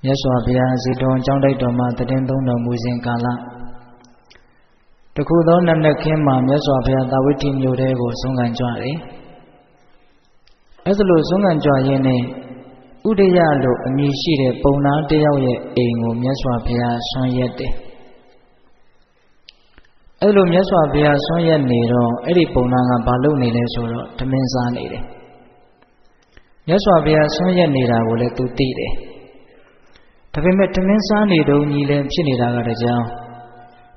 မြတ်စွာဘုရားဇေတဝန်ကျောင်းတိုက်တော်မှာတည်သုံးတော်မူစဉ်ကာလတခုသောနတ်နက်ခင်းမှာမြတ်စွာဘုရားတာဝတိမြို့ထဲကိုဆုံးခံကြွတယ်။အဲဒါလို့ဆုံးခံကြွရင်းနဲ့ဥဒယလို့အမည်ရှိတဲ့ပုံနာတယောက်ရဲ့အိမ်ကိုမြတ်စွာဘုရားဆွမ်းရက်တယ်။အဲလိုမြတ်စွာဘုရားဆွမ်းရက်နေတော့အဲ့ဒီပုံနာကဘာလုပ်နေလဲဆိုတော့ထမင်းစားနေတယ်။မြတ်စွာဘုရားဆွမ်းရက်နေတာကိုလည်းသူသိတယ်။ဒါပေမဲ့ထမင်းစားနေတုန်းကြီးလည်းဖြစ်နေတာကတကြောင်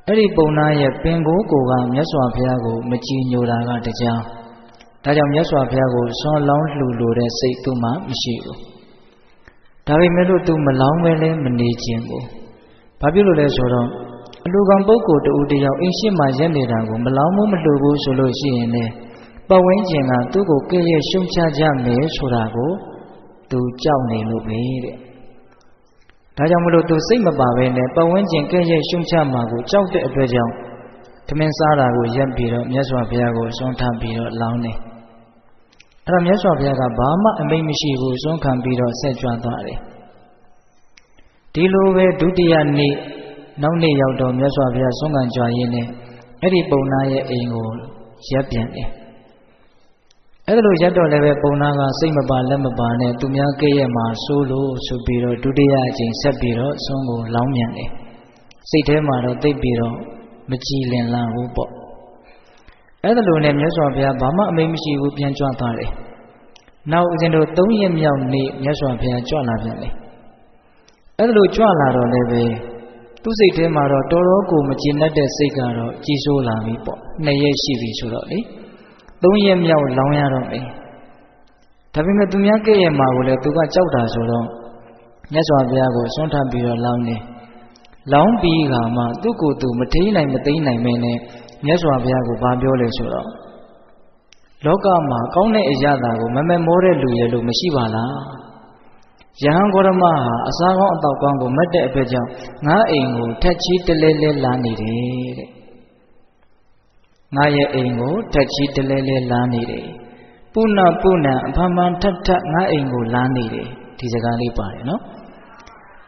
အဲ့ဒီပုံနာရဲ့ပင်ကိုယ်ကမြတ်စွာဘုရားကိုမကြည်ညိုတာကတကြောင်ဒါကြောင့်မြတ်စွာဘုရားကိုဆွမ်းလောင်းလှူလိုတဲ့စိတ်သူ့မှာမရှိဘူး။ဒါပေမဲ့လို့သူမလောင်းပဲလည်းမနေခြင်းဘူး။ဘာဖြစ်လို့လဲဆိုတော့အလူကောင်ပုဂ္ဂိုလ်တူတယောက်အိမ်ရှိမှရက်နေတာကိုမလောင်းမလှူဘူးဆိုလို့ရှိရင်လည်းပတ်ဝန်းကျင်ကသူ့ကိုကဲ့ရဲ့ရှုံချကြမယ်ဆိုတာကိုသူကြောက်နေလို့ပဲတဲ့။ဒါကြောင့်မလို့သူစိတ်မပါပဲနဲ့ပတ်ဝန်းကျင်ကဲ့ရဲ့ရှုံချမှာကိုကြောက်တဲ့အတွက်ကြောင့်ထမင်းစားတာကိုရပ်ပြီးတော့မြတ်စွာဘုရားကိုဆွမ်းထပြီးတော့လောင်းတယ်။အဲ့တော့မြတ်စွာဘုရားကဘာမှအမိန့်မရှိဘူးဆွမ်းခံပြီးတော့ဆက်ကြွသွားတယ်။ဒီလိုပဲဒုတိယနေ့နောက်နေ့ရောက်တော့မြတ်စွာဘုရားဆွမ်းခံကြွရင်းနဲ့အဲ့ဒီပုံနာရဲ့အိမ်ကိုရပ်ပြန်တယ်။အဲ့လိုရပ်တော့လည်းပဲပုံနာကစိတ်မပါလက်မပါနဲ့သူများကဲ့ရဲ့မှာဆိုးလို့ဆိုပြီးတော့ဒုတိယအကြိမ်ဆက်ပြီးတော့ဆွမ်းကိုလောင်းပြန်တယ်။စိတ်ထဲမှာတော့သိပြီးတော့မကြည်လင်လာဘူးပေါ့။အဲ့လိုနဲ့မြတ်စွာဘုရားဘာမှအမိန့်မရှိဘူးပြန်ကြွသွားတယ်။နောက်ဦးဇင်းတို့3ရက်မြောက်နေ့မြတ်စွာဘုရားကြွလာပြန်တယ်။အဲ့လိုကြွလာတော့လည်းပဲသူ့စိတ်ထဲမှာတော့တော်တော်ကိုမကျေနပ်တဲ့စိတ်ကတော့ကြီးစိုးလာပြီပေါ့2ရက်ရှိပြီဆိုတော့လေ3ရက်မြောက်လောင်းရတော့မယ်ဒါပေမဲ့သူများကဲ့ရဲ့မှာကိုလည်းသူကကြောက်တာဆိုတော့မြတ်စွာဘုရားကိုဆွမ်းထပ်ပြီးတော့လောင်းတယ်လောင်းပြီးကမှသူ့ကိုယ်သူမထိန်နိုင်မသိမ့်နိုင်မင်းနဲ့မြတ်စွာဘုရားကိုဘာပြောလဲဆိုတော့လောကမှာကောင်းတဲ့အရာသာကိုမမမောတဲ့လူရဲ့လို့မရှိပါလားယဟန်ဂေါရမဟာအစာကောင်းအသောက်ကောင်းကိုမတ်တဲ့အတွက်ကြောင့်ငါအိမ်ကိုထက်ချီတလဲလဲလာနေတယ်တဲ့ငါရဲ့အိမ်ကိုထက်ချီတလဲလဲလာနေတယ်ပုဏ္ဏပုဏ္ဏအဖမှန်ထက်ထက်ငါအိမ်ကိုလာနေတယ်ဒီစကားလေးပါတယ်နော်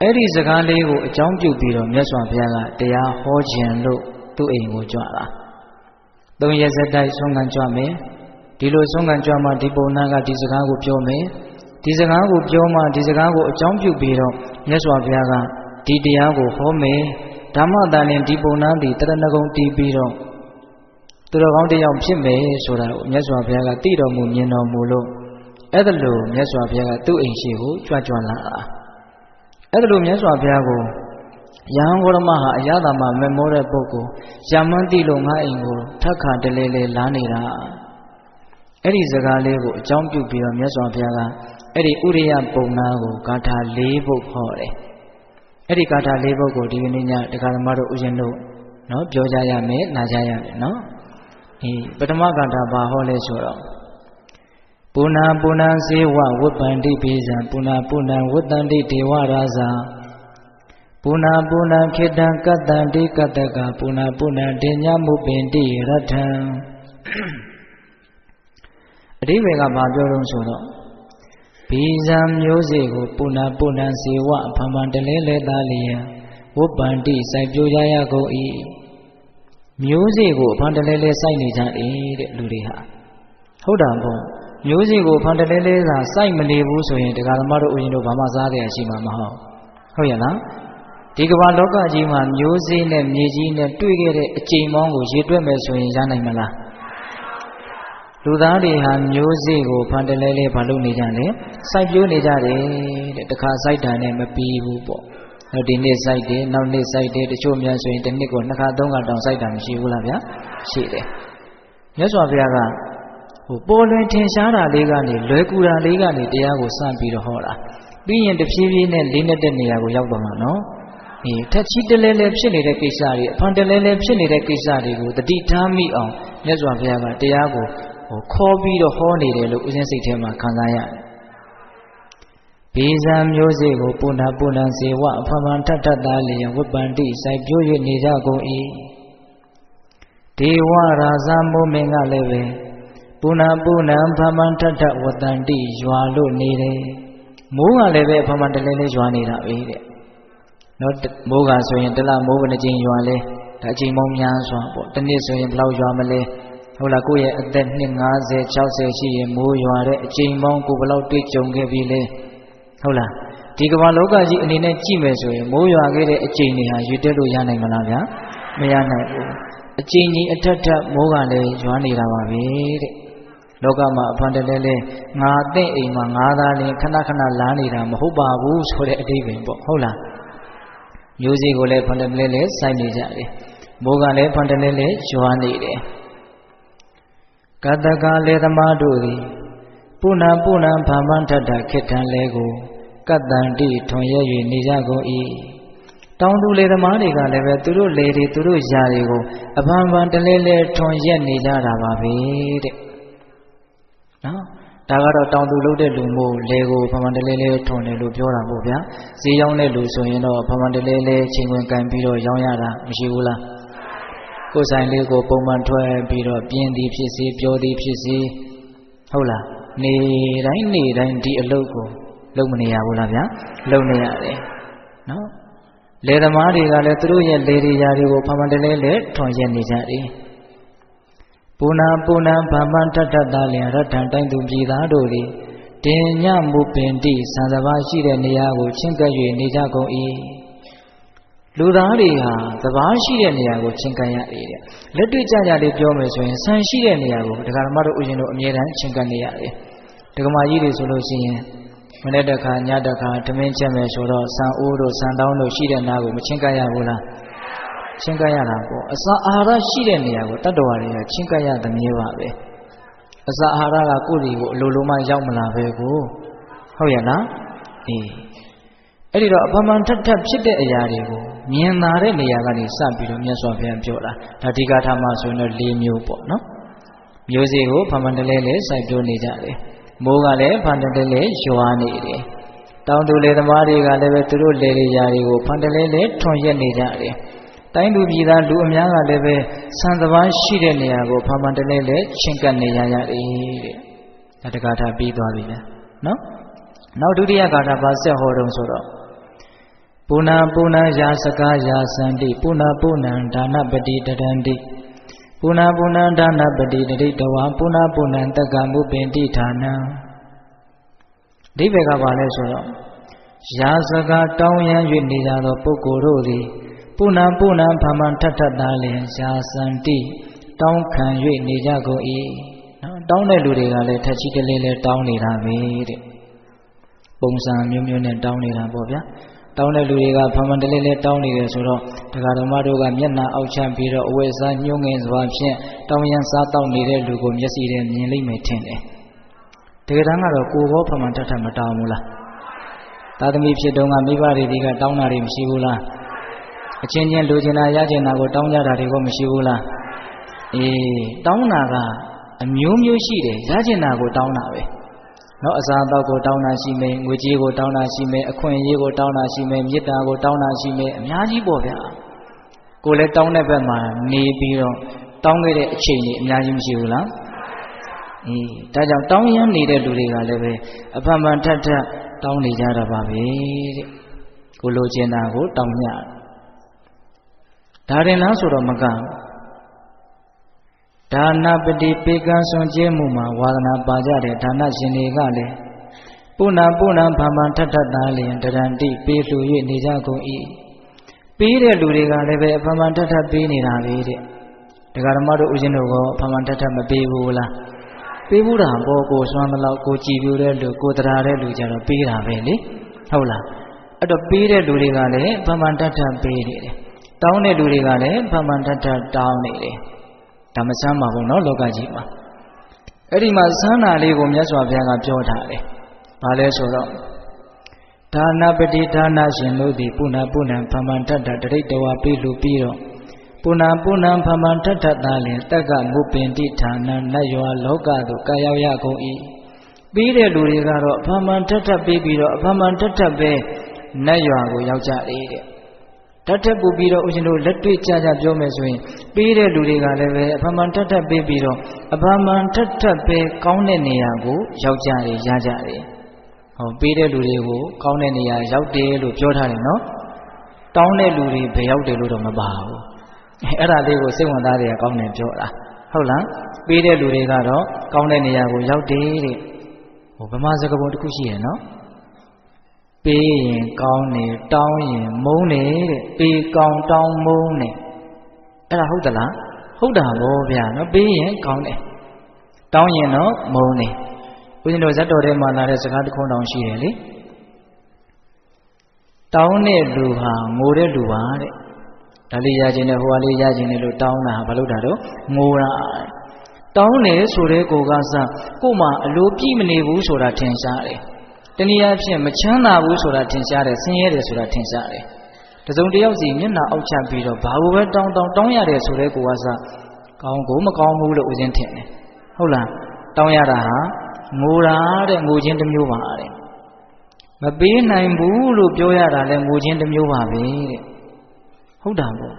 အဲ့ဒီစကားလေးကိုအကြောင်းပြုပြီးတော့မြတ်စွာဘုရားကတရားဟောခြင်းလို့သူ့အိမ်ကိုကြွလာ3ရက်ဆက်တိုက်ဆုံးခံကြွမယ်ဒီလိုဆုံးခံကြွမှဒီပုံနာကဒီစကားကိုပြောမယ်ဒီစကားကိုပြောမှဒီစကားကိုအကြောင်းပြုပြီးတော့မြတ်စွာဘုရားကဒီတရားကိုဟောမယ်ဓမ္မတာလင်ဒီပုံနာသည်တရဏဂုံတည်ပြီးတော့သူတော်ကောင်းတစ်ယောက်ဖြစ်မယ်ဆိုတာကိုမြတ်စွာဘုရားကသိတော်မူမြင်တော်မူလို့အဲ့ဒါလို့မြတ်စွာဘုရားကသူ့အိမ်ရှိကိုကြွကြွလာတာအဲ့ဒါလို့မြတ်စွာဘုရားကိုယဟန်ဂေါရမဟာအရသာမှာမမောတဲ့ပုဂ္ဂိုလ်ရမန်းတိလို့ငါအိမ်ကိုထက်ခါတလဲလဲလာနေတာအဲ့ဒီစကားလေးကိုအကြောင်းပြုပြီးတော့မြတ်စွာဘုရားကအဲ့ဒီဥရိယပုံနာကိုဂါထာ4ပုဒ်ဟောတယ်အဲ့ဒီဂါထာ4ပုဒ်ကိုဒီကနေ့ညတရားဓမ္မတို့ဥရှင်တို့နော်ပြောကြရမယ်နားကြရမယ်နော်ပထမဂါထာဘာဟောလဲဆိုတော့ပုဏ္ဏပုဏ္ဏဇေဝဝပ္ပန္တိပိဇံပုဏ္ဏပုဏ္ဏဝတ္တန္တိဒေဝရာဇာပုဏ္ဏပုဏ္ဏခေတံကတ္တန္တိကတ္တကပုဏ္ဏပုဏ္ဏဒေညမုပင်တိရထံအဓိပ္ပာယ်ကဘာပြောတော့ဆိုတော့ဘိဇံမျိုးစေ့ကိုပုဏ္ဏပုဏ္ဏဇေဝအဖန်ဖန်တလဲလဲသားလျင်ဝပ္ပန္တိစိုက်ပျိုးကြရကုန်၏မျိုးစေ့ကိုအဖန်တလဲလဲစိုက်နေကြတယ်တဲ့လူတွေဟာဟုတ်တာပေါ့မျိုးစေ့ကိုအဖန်တလဲလဲသာစိုက်မနေဘူးဆိုရင်တရားဓမ္မတို့ဥယျာဉ်တို့ဘာမှစားရရှိမှာမဟုတ်ဟုတ်ရဲ့လားဒီကမ္ဘာလောကကြီးမှာမျိုးစေ့နဲ့မြေကြီးနဲ့တွေ့ခဲ့တဲ့အကြိမ်ပေါင်းကိုရေတွက်မယ်ဆိုရင်ရနိုင်မလားလူသားတွေဟာမျိုးစေ့ကိုဖန်တလဲလဲဘာလုပ်နေကြလဲစိုက်ပျိုးနေကြတယ်တဲ့တခါစိုက်တာနဲ့မပြီးဘူးပေါ့နောက်ဒီနေ့စိုက်တယ်နောက်နေ့စိုက်တယ်တချို့များဆိုရင်တစ်နှစ်ကို2ခါ3ခါတောင်စိုက်တာမရှိဘူးလားဗျာရှိတယ်မြတ်စွာဘုရားကပေါ်လွင်ထင်ရှားတာလေးကနေလွယ်ကူတာလေးကနေတရားကိုစပြီးတော့ဟောတာပြီးရင်တဖြည်းဖြည်းနဲ့လေးနေတဲ့နေရာကိုရောက်သွားမှာနော်ထက်ချီတလဲလဲဖြစ်နေတဲ့ကိစ္စတွေအဖန်တလဲလဲဖြစ်နေတဲ့ကိစ္စတွေကိုတတိထားမိအောင်မြတ်စွာဘုရားကတရားကိုခေါ်ပြီးတော့ဟောနေတယ်လို့ဦးဇင်းစိတ်ထဲမှာခံစားရတယ်။ဘိဇံမျိုးစေ့ကိုပုဏ္ဏပုဏ္ဏဇေဝအဖန်ဖန်ထထသားလျင်ဝပ္ပန္တိစိုက်ပျိုး၍နေကြကုန်၏။ဒေဝရာဇမိုးမင်းကလည်းပဲပုဏ္ဏပုဏ္ဏဖန်ဖန်ထထဝတ္တန္တိရွာလို့နေတယ် မိုးကလည်းပဲအဖမှန်တလဲလဲရွာနေတာပဲတဲ့နော်မိုးကဆိုရင်တလမိုးဘယ်နှကြိမ်ရွာလဲဒါအချိန်ပေါင်းများစွာပေါ့တစ်နှစ်ဆိုရင်ဘယ်လောက်ရွာမလဲဟုတ်လားကိုယ့်ရဲ့အသက်နှစ်50 60ရှိရင်မိုးရွာတဲ့အချိန်ပေါင်းကိုဘယ်လောက်တွေ့ကြုံခဲ့ပြီလဲဟုတ်လားဒီကမ္ဘာလောကကြီးအနေနဲ့ကြည့်မယ်ဆိုရင်မိုးရွာခဲ့တဲ့အချိန်တွေဟာရွေ့တက်လို့ရနိုင်မလားဗျာမရနိုင်ဘူးအချိန်ကြီးအထက်ထက်မိုးကလည်းရွာနေတာပါပဲတဲ့လောကမှာအဖန်တလဲလဲငါအသင့်အိမ်မှာငါသားလင်ခဏခဏလာနေတာမဟုတ်ပါဘူးဆိုတဲ့အတိတ်ပဲပေါ့ဟုတ်လားမျိုးစေ့ကိုလည်းဖန်တလဲလဲစိုက်နေကြတယ်မိုးကလည်းဖန်တလဲလဲရွာနေတယ်ကတ္တကလေသမားတို့သည်ပုဏ္ဏဗာမန်ထတ္တခေတ္တံလဲကိုကတ္တံတိထွန်ရဲ၍နေကြကုန်၏တောင်သူလေသမားတွေကလည်းပဲသူတို့လေတွေသူတို့ຢာတွေကိုအဖန်ဖန်တလဲလဲထွန်ရက်နေကြတာပါပဲတဲ့နော်ဒါကတော့တောင်သူလုပ်တဲ့လူမျိုးလေကိုဖန်ဖန်တလဲလဲထွန်တယ်လို့ပြောတာပေါ့ဗျာဈေးရောက်တဲ့လူဆိုရင်တော့ဖန်ဖန်တလဲလဲချိန်ဝင်ကန်ပြီးတော့ရောင်းရတာမရှိဘူးလားကိုယ်ဆိုင်လေးကိုပုံမှန်ထွက်ပြီးတော့ပြင်းသည်ဖြစ်စေပြောသည်ဖြစ်စေဟုတ်လားနေတိုင်းဒီအလုပ်ကိုလုပ်မနေရဘူးလားဗျာလုပ်နေရတယ်နော်လေသမားတွေကလည်းသူတို့ရဲ့လေတွေရာတွေကိုဖန်ဖန်တလဲလဲထွန်ရက်နေကြတယ်ပုဏ္ဏဗာမန်ထတ္တသာလျင်ရထံတိုင်းသူပြည်သားတို့သည်တင်ညမူပင်တိဆံစပါးရှိတဲ့နေရာကိုချင်းကပ်၍နေကြကုန်၏လူသားတွေဟာစပါးရှိတဲ့နေရာကိုချင်းကပ်ရတယ်တဲ့လက်တွေ့ကြကြလေးပြောမယ်ဆိုရင်ဆံရှိတဲ့နေရာကိုဒကာဓမ္မတို့ဥရှင်တို့အမြဲတမ်းချင်းကပ်နေရတယ်ဒကာမကြီးတွေဆိုလို့ရှိရင်မနေ့တခါညတခါထမင်းချက်မယ်ဆိုတော့ဆံအိုးတို့ဆံတောင်းတို့ရှိတဲ့နားကိုမချင်းကပ်ရဘူးလားချင်းကပ်ရတာပေါ့အစာအာဟာရရှိတဲ့နေရာကိုတတ္တဝါတွေကချင်းကပ်ရသမျိုးပါပဲအစာအာဟာရကကိုယ်တွေကိုအလိုလိုမှရောက်မလာပဲကိုဟုတ်ရဲ့လားအေးအဲ့ဒီတော့အဖမှန်ထက်ဖြစ်တဲ့အရာတွေကိုမြင်သာတဲ့နေရာကနေစပြီးတော့မြတ်စွာဘုရားပြောတာဒါဒီကထာမှာဆိုရင်တော့၄မျိုးပေါ့နော်မျိုးစေ့ကိုဖမှန်တလဲလဲစိုက်ပျိုးနေကြတယ်မိုးကလည်းဖန်တလဲလဲရွာနေတယ်တောင်သူလေသမားတွေကလည်းပဲသူတို့လေတွေຢာတွေကိုဖန်တလဲလဲထွန်ရက်နေကြတယ်တိုင်းသူပြည်သားလူအများကလည်းပဲဆံစပါးရှိတဲ့နေရာကိုဖန်တလဲလဲချင်းကပ်နေရရတယ်တဲ့ဒါတက္ကထာပြီးသွားပြီလားနော်နောက်ဒုတိယဂါထာပါဆက်ဟောတုံးဆိုတော့ပုဏ္ဏယာစကားယာစန္တိပုဏ္ဏဒါနပတိတရန္တိပုဏ္ဏဒါနပတိတရိတဝါပုဏ္ဏတက္ကမုပင်တိဌာနံအဓိပ္ပာယ်ကဘာလဲဆိုတော့ယာစကားတောင်းရန်၍နေကြသောပုဂ္ဂိုလ်တို့သည်ပုဏ္ဏဗာမန်ထတ္တသာလျင်ယာစန္တိတောင်းခံ၍နေကြကုန်၏နော်တောင်းတဲ့လူတွေကလည်းထက်ချီတလေးလေးတောင်းနေတာပဲတဲ့ပုံစံမျိုးနဲ့တောင်းနေတာပေါ့ဗျာတောင်းတဲ့လူတွေကဖမှန်တလေးလေးတောင်းနေတယ်ဆိုတော့တရားဓမ္မတို့ကမျက်နှာအောက်ချပြီးတော့အဝတ်စားညှိုးငင်စွာဖြင့်တောင်းရန်စားတောက်နေတဲ့လူကိုမျက်စိနဲ့မြင်လိမ့်မယ်ထင်တယ်တကယ်တမ်းကတော့ကိုယ်ဘောဖမှန်တတ်မတောင်းဘူးလားသာသမီဖြစ်တုန်းကမိဘတွေဒီကတောင်းတာတွေမရှိဘူးလားအချင်းချင်းလူချင်တာရချင်တာကိုတောင်းကြတာတွေကမရှိဘူးလားအေးတောင်းတာကအမျိုးမျိုးရှိတယ်ရချင်တာကိုတောင်းတာပဲနော်အစာအသောက်ကိုတောင်းတာရှိမယ်ငွေကြေးကိုတောင်းတာရှိမယ်အခွင့်အရေးကိုတောင်းတာရှိမယ်မေတ္တာကိုတောင်းတာရှိမယ်အများကြီးပေါ့ဗျာကိုလည်းတောင်းတဲ့ဘက်မှာနေပြီးတော့တောင်းခဲ့တဲ့အချိန်ကြီးအများကြီးမရှိဘူးလားအေးဒါကြောင့်တောင်းရမ်းနေတဲ့လူတွေကလည်းပဲအဖန်ဖန်ထက်တောင်းနေကြတာပါပဲတဲ့ကိုလိုချင်တာကိုတောင်းညဒါရင်လားဆိုတော့မကဒါနပတိပေကံစွန်ကျဲမှုမှာဝါဒနာပါကြတဲ့ဒါနရှင်တွေကလည်းပုဏ္ဏဗာမန်ထတ္တသာလျင်တရန္တိပေးလှူ၍နေကြကုန်၏ပေးတဲ့လူတွေကလည်းပဲအဖမှန်ထက်ပေးနေတာပဲတဲ့ဒကာဓမ္မတို့ဦးဇင်းတို့ကအဖမှန်ထက်မပေးဘူးလားပေးဘူးတာပေါ့ကိုစွမ်းသလောက်ကိုကြည်ပြူတဲ့လူကိုတရားတဲ့လူကြတော့ပေးတာပဲလေဟုတ်လားအဲ့တော့ပေးတဲ့လူတွေကလည်းအဖမှန်ထက်ပေးနေတယ်တောင်းတဲ့လူတွေကလည်းအဖမှန်ထက်တောင်းနေတယ်ဒါမဆမ်းပါဘူးเนาะလောကကြီးမှာအဲ့ဒီမှာဆန်းတာလေးကိုမြတ်စွာဘုရားကပြောထားတယ်။ဘာလဲဆိုတော့ဒါနပတိဒါနရှင်တို့သည်ပုဏ္ဏဗာမန်ထတ္တတရိတဝါပိလူပြီးတော့ပုဏ္ဏဗာမန်ထတ္တသာလျင်တက္ကမုပင်တိဌာနံနတ်ရွာလောကသို့ကာရောက်ရကုန်၏ပြီးတဲ့လူတွေကတော့ဗာမန်ထတ္တပြီးပြီးတော့ဗာမန်ထတ္တပဲနတ်ရွာကိုရောက်ကြတယ်တဲ့တတ်ထပ်ပူပြီးတော့ဦးရှင်တို့လက်တွေ့ကြပြောမယ်ဆိုရင်ပေးတဲ့လူတွေကလည်းပဲအဖမှန်ထပ်ပေးပြီးတော့အဖမှန်ထပ်ပဲကောင်းတဲ့နေရာကိုရောက်ကြတယ်ရကြတယ်ဟ ဟောပေးတဲ့လူတွေကိုကောင်းတဲ့နေရာရောက်တယ်လို့ပြောထားတယ်နော်တောင်းတဲ့လူတွေဘယ်ရောက်တယ်လို့တော့မပါဘူးအဲ့ဒါလေးကိုစိတ်ဝင်စားတယ်ကောင်းတယ်ပြောတာဟုတ်လားပေးတဲ့လူတွေကတော့ကောင်းတဲ့နေရာကိုရောက်တယ်တဲ့ဟိုဗမာစကားပုံတစ်ခုရှိရနော်ပေးရင်ကောင်းနေတောင်းရင်မုန်းနေတဲ့ပေးကောင်းတောင်းမုန်းနေအဲ့ဒါဟုတ်သလားဟုတ်တာဗောဗျာနော်ပေးရင်ကောင်းတယ်တောင်းရင်တော့မုန်းနေဦးဇင်းတို့ဇတ်တော်ထဲမှာလာတဲ့စကားတစ်ခုတောင်ရှိတယ်လေတောင်းတဲ့လူဟာငိုတဲ့လူပါတဲ့ဒါလေးရခြင်းနဲ့ဟိုဟာလေးရခြင်းနဲ့လို့တောင်းတာဘာလို့တာတော့ငိုတာတောင်းတယ်ဆိုတဲ့ကိုကစကို့မှာအလိုပြည့်မနေဘူးဆိုတာထင်ရှားတယ်တနည်းအားဖြင့်မချမ်းသာဘူးဆိုတာထင်ရှားတယ်ဆင်းရဲတယ်ဆိုတာထင်ရှားတယ်တစုံတစ်ယောက်စီမျက်နှာအောက်ချပြီးတော့ဘာလို့ပဲတောင်းရတယ်ဆိုတဲ့ကိုကစကောင်းကိုမကောင်းဘူးလို့ဦးဇင်းထင်တယ်ဟုတ်လားတောင်းရတာဟာငိုတာတဲ့ငိုခြင်းတစ်မျိုးပါတဲ့မပေးနိုင်ဘူးလို့ပြောရတာလည်းငိုခြင်းတစ်မျိုးပါပဲတဲ့ဟုတ်တာပေါ့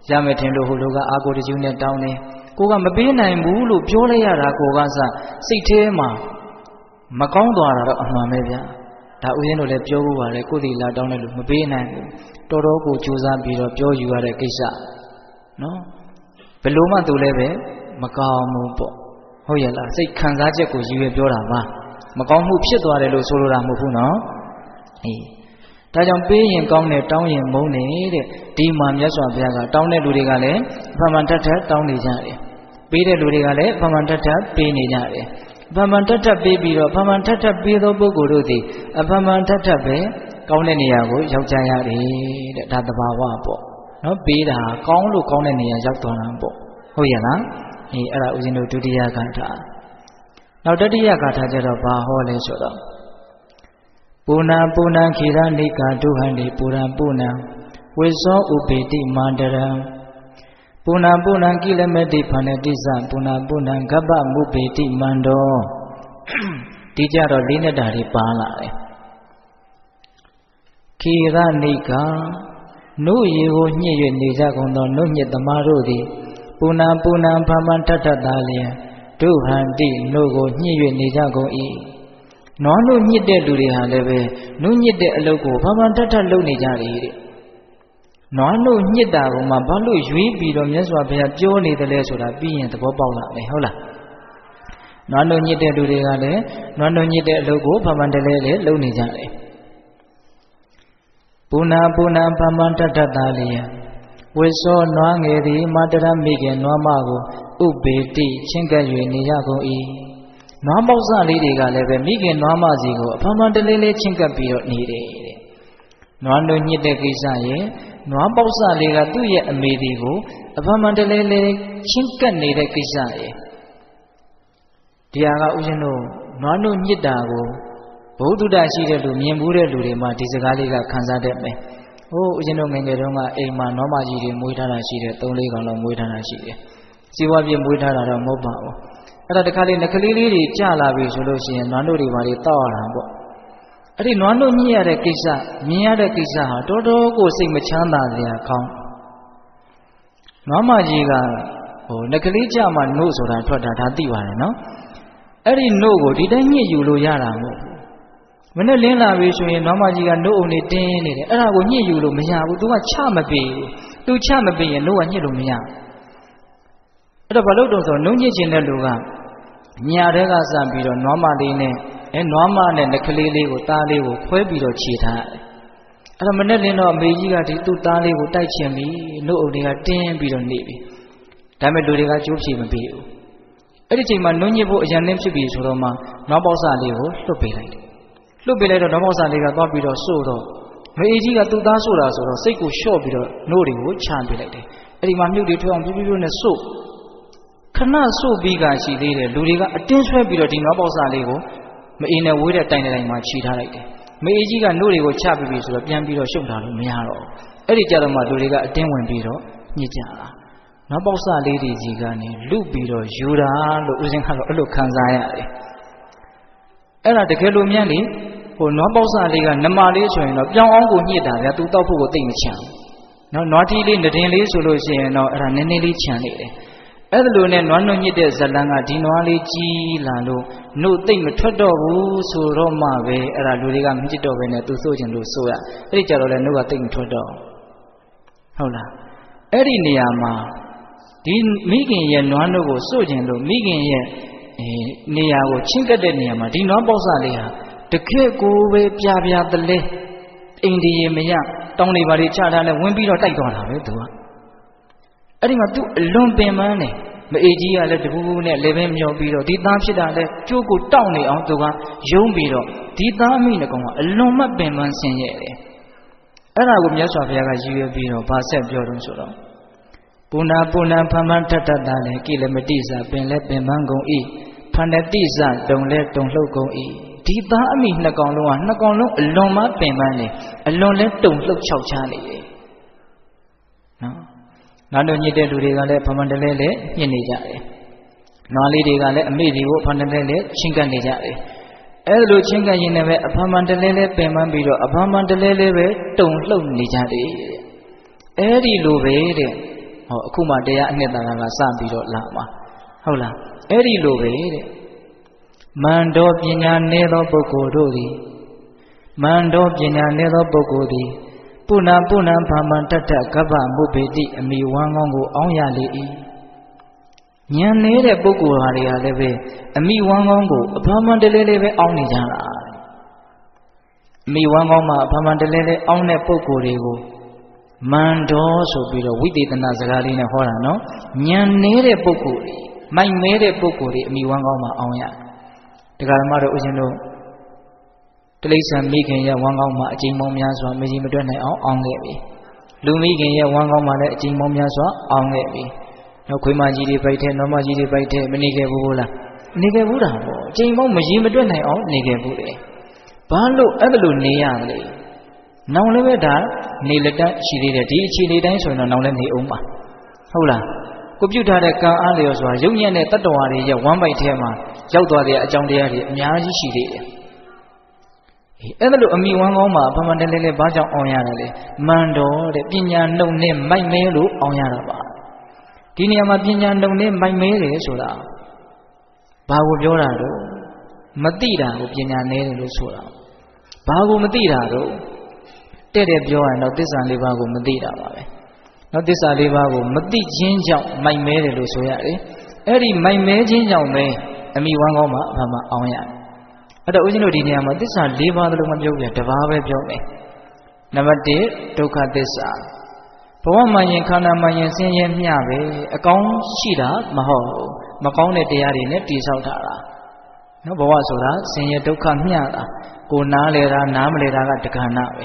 ရမယ်ထင်လို့ဟိုလူကအာကိုတကျူးနဲ့တောင်းတယ်ကိုကမပေးနိုင်ဘူးလို့ပြောလိုက်ရတာကိုကစစိတ်ထဲမှာမကောင်းသွားတာတော့အမှန်ပဲဗျာဒါဥစဉ်တို့လည်းပြောဖို့ပါလေကိုယ်ဒီလာတောင်းတဲ့လူမပေးနိုင်ဘူးတော်တော်ကိုကြိုးစားပြီးတော့ပြောယူရတဲ့ကိစ္စနော်ဘယ်လိုမှသူလည်းပဲမကောင်းဘူးပေါ့ဟုတ်ရဲ့လားစိတ်ခံစားချက်ကိုရည်ရွယ်ပြောတာပါမကောင်းမှုဖြစ်သွားတယ်လို့ဆိုလိုတာမဟုတ်ဘူးနော်အေးဒါကြောင့်ပေးရင်ကောင်းတယ်တောင်းရင်မုန်းတယ်တဲ့ဒီမှာမြတ်စွာဘုရားကတောင်းတဲ့လူတွေကလည်းအဖမှန်တတ်တတ်တောင်းနေကြတယ်ပေးတဲ့လူတွေကလည်းအဖမှန်တတ်တတ်ပေးနေကြတယ်အဖမှန်တတ်တတ်ပေးပြီးတော့အဖမှန်တတ်တတ်ပေးသောပုဂ္ဂိုလ်တို့သည်အဖမှန်တတ်တတ်ပဲကောင်းတဲ့နေရာကိုရောက်ကြရတယ်တဲ့ဒါသဘာဝပေါ့နော်ပေးတာကောင်းလို့ကောင်းတဲ့နေရာရောက်သွားတာပေါ့ဟုတ်ရဲ့လားအေးအဲ့ဒါဦးဇင်းတို့ဒုတိယဂါထာနောက်တတိယဂါထာကျတော့ဘာဟောလဲဆိုတော့ပူနာပူနံခေရနိကာဒုဟန္တိပူရံပူနံဝိဇောဥပေတိမန္တရံပူနာပူနံကိလမေတိဖဏတိသပူနာပူနံဂဗ္ဗမုပေတိမန္တောဒီကြတော့လေးနဲ့တာတွေပါလာတယ်ခေရနိကာနုရေကိုညှစ်၍နေကြကုန်သောနုညစ်သမားတို့သည်ပူနာပူနံဖမန်ထထတာလျင်ဒုဟန္တိနုကိုညှစ်၍နေကြကုန်၏နွားနုညစ်တဲ့လူတွေဟာလည်းပဲနုညစ်တဲ့အလုပ်ကိုဖမန်ထထလုပ်နေကြတယ်တဲ့နွားနုညစ်တာကမှဘာလို့ရွေးပြီးတော့မြတ်စွာဘုရားပြောနေတယ်လဲဆိုတာပြီးရင်သဘောပေါက်လာမယ်ဟုတ်လားနွားနုညစ်တဲ့လူတွေကလည်းနွားနုညစ်တဲ့အလုပ်ကိုဖမန်တလဲလဲလုပ်နေကြတယ်ပူနာပူနံဖမန်ထထတာလျင်ဝိသောနွားငယ်သည်မတရမိခင်နွားမကိုဥပေတိချင်းကပ်၍နေရကုန်၏နွားပေါက်စလေးတွေကလည်းပဲမိခင်နွားမစီကိုအဖမှန်တလေးလေးချင်းကပ်ပြီးတော့နေတယ်တဲ့နွားနုညစ်တဲ့ကိစ္စရဲ့နွားပေါက်စလေးကသူ့ရဲ့အမေဒီကိုအဖမှန်တလေးလေးချင်းကပ်နေတဲ့ကိစ္စရဲ့ဒီဟာကဥရှင်တို့နွားနုညစ်တာကိုဘုဒ္ဓတာရှိတဲ့လူမြင်ဘူးတဲ့လူတွေမှာဒီစကားလေးကခံစားတတ်မယ်ဟိုဦးဇင်းတို့ငယ်ငယ်တုန်းကအိမ်မှာနွားမကြီးတွေမွေးထားတာရှိတယ်3-4ကောင်လောက်မွေးထားတာရှိတယ်စီဝါပြည့်မွေးထားတာတော့မဟုတ်ပါဘူးအဲ့ဒါတခါလေးငကလေးလေးတွေကြာလာပြီဆိုလို့ရှိရင်နွားတို့တွေဘာတွေတောက်ရတာပေါ့အဲ့ဒီနွားတို့မြင်ရတဲ့ကိစ္စမြင်ရတဲ့ကိစ္စဟာတော်တော်ကိုစိတ်မချမ်းသာစရာကောင်းနွားမကြီးကဟိုငကလေးကြာမှနှုတ်ဆိုတာထွက်တာဒါသိပါတယ်နော်အဲ့ဒီနှုတ်ကိုဒီတိုင်းညှစ်ယူလို့ရတာမဟုတ်မနဲ့လင်းလာပြီဆိုရင်နွားမကြီးကနှုတ်အုံနေတင်းနေတယ်အဲ့ဒါကိုညှစ်ယူလို့မရဘူး तू ကချမပေးဘူး तू ချမပေးရင်နှုတ်ကညှစ်လို့မရအဲ့တော့ဘာလို့တုံးဆိုနှုတ်ညှစ်ခြင်းတဲ့လူကညာတဲကစပြီးတော့နွားမလေးနဲ့နွားမနဲ့ငကလေးလေးကိုသားလေးကိုခွဲပြီးတော့ခြေထားတယ်အဲ့တော့မနဲ့လင်းတော့အမေကြီးကဒီသူ့သားလေးကိုတိုက်ချင်ပြီနှုတ်အုံတွေကတင်းပြီးတော့နေပြီဒါပေမဲ့လူတွေကကြိုးဖြေမပေးဘူးအဲ့ဒီချိန်မှာနှုတ်ညှစ်ဖို့အရန်နှင်းဖြစ်ပြီဆိုတော့မှနွားပေါက်စလေးကိုလွတ်ပေးလိုက်တယ်လွတ်ပေးလိုက်တော့နွားပေါက်စလေးကသွားပြီးတော့စို့တော့မေကြီးကသူ့သားစို့တာဆိုတော့စိတ်ကိုလျှော့ပြီးတော့နှုတ်တွေကိုချမ်းပေးလိုက်တယ်အဲ့ဒီမှာမြုပ်တွေထွက်အောင်ပြပြပြနဲ့စို့ခဏစို့ပြီးကရှိသေးတယ်လူတွေကအတင်းဆွဲပြီးတော့ဒီနွားပေါက်စလေးကိုမအေးနဲ့ဝေးတဲ့တိုင်တိုင်းမှာခြိထားလိုက်တယ်မေကြီးကနှုတ်တွေကိုချပြီးပြီဆိုတော့ပြန်ပြီးတော့ရှုပ်တာလို့မရတော့အဲ့ဒီကြတော့မှလူတွေကအတင်းဝင်ပြီးတော့ညစ်ကြတာနွားပေါက်စလေးတွေကြီးကနေလူပြီးတော့ယူတာလို့ဦးဇင်းကတော့အဲ့လိုခံစားရတယ်အဲ့ဒါတကယ်လို့မြန်လေဟိုနွားပေါက်စလေးကနမလေးဆိုရင်တော့ပြောင်းအောင်ကိုညှစ်တာဗျာသူတောက်ဖို့ကိုသိမချမ်းနော်နွားတီးလေးနဒင်လေးဆိုလို့ရှိရင်တော့အဲ့ဒါနည်းနည်းလေးချမ်းနေတယ် အဲ့ဒါလိုနဲ့နွားနှုတ်ညစ်တဲ့ဇလန်ကဒီနွားလေးကြီးလာလို့နှုတ်သိမ့်မထွက်တော့ဘူးဆိုတော့မှပဲအဲ့ဒါလူတွေကမကြည့်တော့ပဲနဲ့သူစိုးခြင်းလို့စိုးရအဲ့ဒီကြတော့လဲနှုတ်ကသိမ့်မထွက်တော့ဟုတ်လားအဲ့ဒီနေရာမှာဒီမိခင်ရဲ့နွားနှုတ်ကိုစိုးခြင်းလို့မိခင်ရဲ့နေရာကိုချင်းကပ်တဲ့နေရာမှာဒီနွားပေါက်စလေးဟာတကယ့်ကိုပဲပြပြတလဲအိန္ဒိယမရတောင်းနေပါလေချထားလဲဝင်ပြီးတော့တိုက်သွားတာပဲသူကအဲ့ဒီမှာသူအလွန်ပင်ပန်းနေမအေးကြီးကလည်းတပူပူနဲ့လေပင်မြော်ပြီးတော့ဒီသားဖြစ်တာလဲကျိုးကိုတောက်နေအောင်သူကယုံပြီးတော့ဒီသားအမိနှကောင်ကအလွန်မှပင်ပန်းဆင်းရဲတယ်အဲ့ဒါကိုမြတ်စွာဘုရားကရည်ရွယ်ပြီးတော့ဗာဆက်ပြောတော့ဆိုတော့ပုဏ္ဏဖမန်းထတ္တလဲကိလမတိစပင်လဲပင်ပန်းကုန်၏ဖန္တတိစတုံလဲတုံလှုပ်ကုန်၏ဒီသားအမိနှစ်ကောင်လုံးကနှစ်ကောင်လုံးအလွန်မှပင်ပန်းနေအလွန်လဲတုံလှုပ်ချောက်ချားနေတယ်နော်နွားတို့ညစ်တဲ့လူတွေကလည်းဖမန်တလဲလဲညစ်နေကြတယ်နွားလေးတွေကလည်းအမေတွေကိုဖမန်တလဲလဲချင်းကပ်နေကြတယ်အဲ့လိုချင်းကပ်ရင်လည်းအဖမန်တလဲလဲပင်ပန်းပြီးတော့အဖမန်တလဲလဲပဲတုံလှုပ်နေကြတယ်အဲ့ဒီလိုပဲတဲ့ဟောအခုမှတရားအနှစ်သာရကစပြီးတော့လာမှာဟုတ်လားအဲ့ဒီလိုပဲတဲ့မန္တောပညာနည်းသောပုဂ္ဂိုလ်တို့သည်မန္တောပညာနည်းသောပုဂ္ဂိုလ်သည်ပုဏ္ဏဖမန်တတ္တကပ္ပမုပေတိအမိဝမ်းကောင်းကိုအောင်းရလေ၏ဉာဏ်နေတဲ့ပုဂ္ဂိုလ်ဟာတွေကလည်းပဲအမိဝမ်းကောင်းကိုအဖမန်တလဲလဲပဲအောင်းနေကြတာအမိဝမ်းကောင်းမှာအဖမန်တလဲလဲအောင်းတဲ့ပုဂ္ဂိုလ်တွေကိုမန္တောဆိုပြီးတော့ဝိသေသနာစကားလေးနဲ့ဟောတာနော်ဉာဏ်နေတဲ့ပုဂ္ဂိုလ်တွေမိုက်မဲတဲ့ပုဂ္ဂိုလ်တွေအမိဝမ်းကောင်းမှာအောင်းရတရားဓမ္မတို့ဦးဇင်းတို့တိလိစ္ဆာမိခင်ရဲ့ဝမ်းကောင်းမှာအကျဉ်းပေါင်းများစွာမကြီးမတွက်နိုင်အောင်အောင်းခဲ့ပြီလူမိခင်ရဲ့ဝမ်းကောင်းမှာလည်းအကျဉ်းပေါင်းများစွာအောင်းခဲ့ပြီနောက်ခွေးမကြီးတွေပိုက်တဲ့နွားမကြီးတွေပိုက်တဲ့မနေခဲ့ဘူးလားနေခဲ့ဘူးတာပေါ့အကျဉ်းပေါင်းမကြီးမတွက်နိုင်အောင်နေခဲ့ဘူးလေဘာလို့အဲ့ဒါလို့နေရလဲနောင်လည်းပဲဒါနေလက်တရှိသေးတယ်ဒီအခြေအနေတိုင်းဆိုရင်တော့နောင်လည်းနေအောင်ပါဟုတ်လားကိုပြုတ်ထားတဲ့ကံအားလျော်စွာရုပ်ညံ့တဲ့တတ္တဝါတွေရဲ့ဝမ်းပိုက်ထဲမှာရောက်သွားတဲ့အကြောင်းတရားတွေအများကြီးရှိသေးတယ်အဲ့ဒါလို့အမိဝမ်းကောင်းမှာဖမန်တလဲလဲဘာကြောင့်အောင်ရတာလဲမန္တော်တဲ့ပညာနှုတ်နဲ့မိုက်မဲလို့အောင်ရတာပါဒီနေရာမှာပညာနှုတ်နဲ့မိုက်မဲတယ်ဆိုတာဘာကိုပြောတာတော့မသိတာကိုပညာနဲတယ်လို့ဆိုတာဘာကိုမသိတာတော့တဲ့ပြောရရင်တော့သစ္စာလေးပါးကိုမသိတာပါပဲနောက်သစ္စာလေးပါးကိုမသိခြင်းကြောင့်မိုက်မဲတယ်လို့ဆိုရတယ်အဲ့ဒီမိုက်မဲခြင်းကြောင့်ပဲအမိဝမ်းကောင်းမှာအဖမအောင်ရတယ်အဲ့တော့ဦးဇင်းတို့ဒီနေရာမှာသစ္စာ၄ပါးသလုံးမပြောပြန်တစ်ပါးပဲပြောမယ်နံပါတ်1ဒုက္ခသစ္စာဘဝမှရင်ခန္ဓာမှရင်ဆင်းရဲမျှပဲအကောင်းရှိတာမဟုတ်ဘူးမကောင်းတဲ့တရားတွေနဲ့တည်ဆောက်ထားတာနော်ဘဝဆိုတာဆင်းရဲဒုက္ခမျှတာကိုနားလေတာနားမလဲတာကတက္ကဏပဲ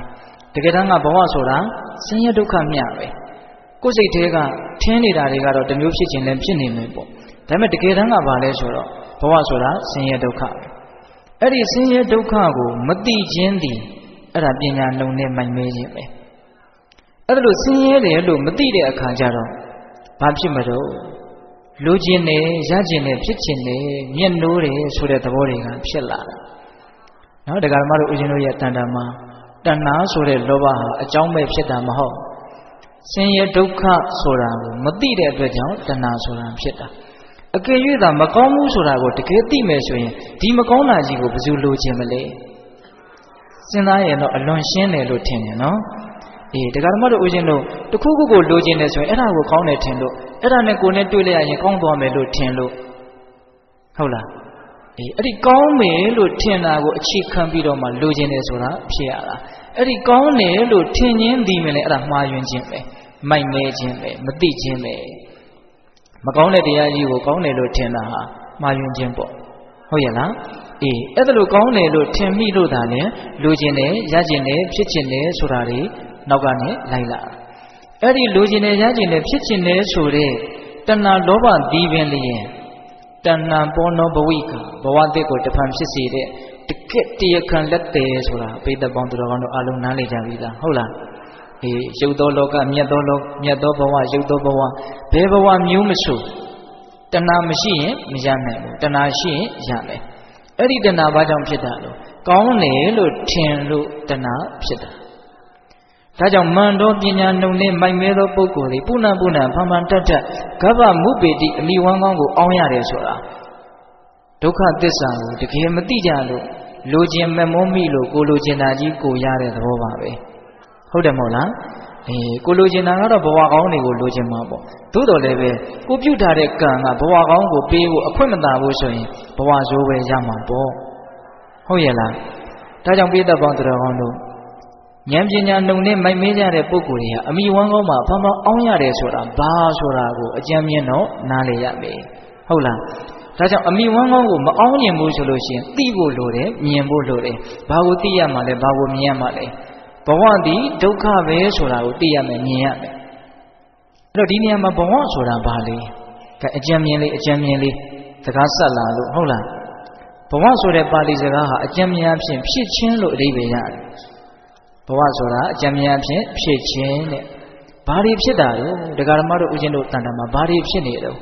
တကယ်တမ်းကဘဝဆိုတာဆင်းရဲဒုက္ခမျှပဲကိုယ်စိတ်ထဲကထင်းနေတာတွေကတော့တမျိုးဖြစ်ခြင်းလည်းဖြစ်နေမယ်ပေါ့ဒါပေမဲ့တကယ်တမ်းကဘာလဲဆိုတော့ဘဝဆိုတာဆင်းရဲဒုက္ခပဲအဲ့ဒီဆင်းရဲဒုက္ခကိုမသိခြင်းသည်အဲ့ဒါပညာနှုံနဲ့မိုက်မဲခြင်းပဲအဲ့ဒါလို့ဆင်းရဲတယ်လို့မသိတဲ့အခါကျတော့ဘာဖြစ်မလို့လိုချင်တယ်ရချင်တယ်ဖြစ်ချင်တယ်မျက်နှိုးတယ်ဆိုတဲ့သဘောတွေကဖြစ်လာတာနော်ဒကာဓမ္မတို့ဦးဇင်းတို့ရဲ့တဏ္ဍာမှာတဏှာဆိုတဲ့လောဘဟာအကြောင်းပဲဖြစ်တာမဟုတ်ဆင်းရဲဒုက္ခဆိုတာကိုမသိတဲ့အတွက်ကြောင့်တဏှာဆိုတာဖြစ်တာအကယ်၍သာမကောင်းဘူးဆိုတာကိုတကယ်သိမယ်ဆိုရင်ဒီမကောင်းတာကြီးကိုဘယ်သူလိုချင်မလဲစဉ်းစားရင်တော့အလွန်ရှင်းတယ်လို့ထင်တယ်နော်ဒကာဓမ္မတို့ဦးဇင်းတို့တခုခုကိုလိုချင်တယ်ဆိုရင်အဲ့ဒါကိုကောင်းတယ်ထင်လို့အဲ့ဒါနဲ့ကိုယ်နဲ့တွေ့လိုက်ရရင်ကောင်းသွားမယ်လို့ထင်လို့ဟုတ်လားအဲ့ဒီကောင်းမယ်လို့ထင်တာကိုအခြေခံပြီးတော့မှလိုချင်တယ်ဆိုတာဖြစ်ရတာအဲ့ဒီကောင်းတယ်လို့ထင်ခြင်းဒီမယ်လေအဲ့ဒါမှားယွင်းခြင်းပဲမိုက်မဲခြင်းပဲမသိခြင်းပဲမကောင်းတဲ့တရားကြီးကိုကောင်းတယ်လို့ထင်တာဟာမှားယွင်းခြင်းပေါ့ဟုတ်ရဲ့လားအဲ့ဒါလို့ကောင်းတယ်လို့ထင်မိလို့ဒါလည်းလိုချင်တယ်ရချင်တယ်ဖြစ်ချင်တယ်ဆိုတာတွေနောက်ကနေလိုက်လာအဲ့ဒီလိုချင်တယ်ရချင်တယ်ဖြစ်ချင်တယ်ဆိုတဲ့တဏှာလောဘဒီပင်လျင်တဏှာပောနောဘဝိကဘဝတစ်ကိုတဖန်ဖြစ်စေတဲ့တကက်တရားခံလက်တယ်ဆိုတာပိဋကပေါင်းသူတော်ကောင်းတို့အလုံးနားလေကြပြီလားဟုတ်လားရုပ်သောလောကမြတ်သောလောမြတ်သောဘဝရုပ်သောဘဝဘယ်ဘဝမျိုးမဆိုတဏှာမရှိရင်မရနိုင်ဘူးတဏှာရှိရင်ရမယ်အဲ့ဒီတဏှာဘာကြောင့်ဖြစ်တာလို့ကောင်းတယ်လို့ထင်လို့တဏှာဖြစ်တာ ဒါကြောင့်မန္တောပညာနှုံနဲ့မိုက်မဲသောပုဂ္ဂိုလ်တွေပုဏ္ဏဖန်ဖန်တတ်ဂဗ္ဗမုပေတိအမိဝမ်းကောင်းကိုအောင်းရတယ်ဆိုတာဒုက္ခသစ္စာကိုတကယ်မသိကြလို့လိုချင်မမောမိလို့ကိုလိုချင်တာကြီးကိုရတဲ့သဘောပါပဲဟုတ်တယ်မဟုတ်လားကိုလိုချင်တာကတော့ဘဝကောင်းတွေကိုလိုချင်မှာပေါ့သို့တော်လည်းပဲကိုပြုတ်ထားတဲ့ကံကဘဝကောင်းကိုပေးဖို့အခွင့်မသာဘူးဆိုရင်ဘဝဆိုးပဲရမှာပေါ့ဟုတ်ရဲ့လားဒါကြောင့်ပိဋကပေါင်းသူတော်ကောင်းတို့ဉာဏ်ပညာနှုံနဲ့မိုက်မဲကြတဲ့ပုဂ္ဂိုလ်တွေဟာအမိဝမ်းကောင်းမှာဖန်ဖန်အောင်းရတယ်ဆိုတာဘာဆိုတာကိုအကြံမြင်တော့နားလေရမယ်ဟုတ်လားဒါကြောင့်အမိဝမ်းကောင်းကိုမအောင်းမြင်ဘူးဆိုလို့ရှိရင်သိဖို့လိုတယ်မြင်ဖို့လိုတယ်ဘာကိုသိရမှာလဲဘာကိုမြင်ရမှာလဲဘဝသည်ဒုက္ခပဲဆိုတာကိုသိရမယ်မြင်ရမယ်အဲ့တော့ဒီနေရာမှာဘဝဆိုတာဘာလဲအကြံမြင်လေးစကားဆက်လာလို့ဟုတ်လားဘဝဆိုတဲ့ပါဠိစကားဟာအကြံမြင်အဖြစ်ဖြစ်ချင်းလို့အဓိပ္ပာယ်ရတယ်ဘဝဆိုတာအကြံမြင်အဖြစ်ဖြစ်ချင်းတဲ့ဘာတွေဖြစ်တာလဲဒကာဓမ္မတို့ဦးဇင်းတို့တန်တာမှာဘာတွေဖြစ်နေတော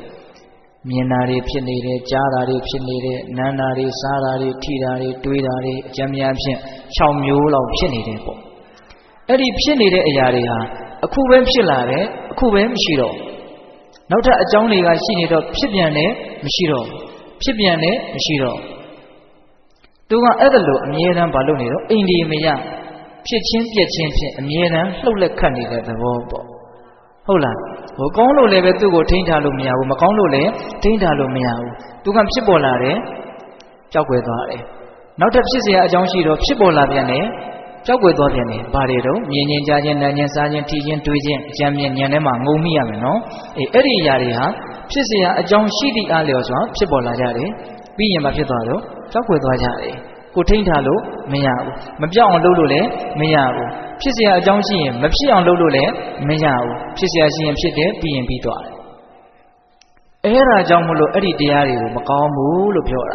့မြင်တာတွေဖြစ်နေတယ်ကြားတာတွေဖြစ်နေတယ်နားတာတွေစားတာတွေထိတာတွေတွေးတာတွေအကြံမြင်အဖြစ်6မျိုးလောက်ဖြစ်နေတယ်ပေါ့အဲ့ဒီဖြစ်နေတဲ့အရာတွေဟာအခုပဲဖြစ်လာတယ်အခုပဲမရှိတော့နောက်ထပ်အကြောင်းတွေကရှိနေတော့ဖြစ်ပြန်တယ်မရှိတော့ဖြစ်ပြန်တယ်မရှိတော့သူကအဲ့ဒါလို့အမြဲတမ်းမလုပ်နေတော့အိန္ဒိယမယဖြစ်ချင်းပြက်ချင်းဖြင့်အမြဲတမ်းလှုပ်လက်ခတ်နေတဲ့သဘောပေါ့ဟုတ်လားဟိုကောင်းလို့လည်းပဲသူ့ကိုထိန်းထားလို့မရဘူးမကောင်းလို့လည်းထိန်းထားလို့မရဘူးသူကဖြစ်ပေါ်လာတယ်ကြောက်ွယ်သွားတယ်နောက်ထပ်ဖြစ်เสียအကြောင်းရှိတော့ဖြစ်ပေါ်လာပြန်တယ်ကြောက်ွယ်သွားပြန်တယ်ဘာတွေတော့မြင်ချင်းကြားချင်းနားချင်းစားချင်းထိချင်းတွေးချင်းအကြံမြင်ဉာဏ်ထဲမှာငုံမိရမယ်နော်အဲ့ဒီအရာတွေဟာဖြစ်เสียအကြောင်းရှိသည့်အားလျော်စွာဖြစ်ပေါ်လာကြတယ်ပြီးရင်မဖြစ်သွားတော့ကြောက်ွယ်သွားကြတယ်ကိုထိန်းထားလို့မရဘူးမပြောက်အောင်လုပ်လို့လည်းမရဘူးဖြစ်เสียအကြောင်းရှိရင်မဖြစ်အောင်လုပ်လို့လည်းမရဘူးဖြစ်เสียရှိရင်ဖြစ်တယ်ပြီးရင်ပြီးသွားတယ်အဲ့ဒါကြောင့်မလို့အဲ့ဒီတရားတွေကိုမကောင်းဘူးလို့ပြောတ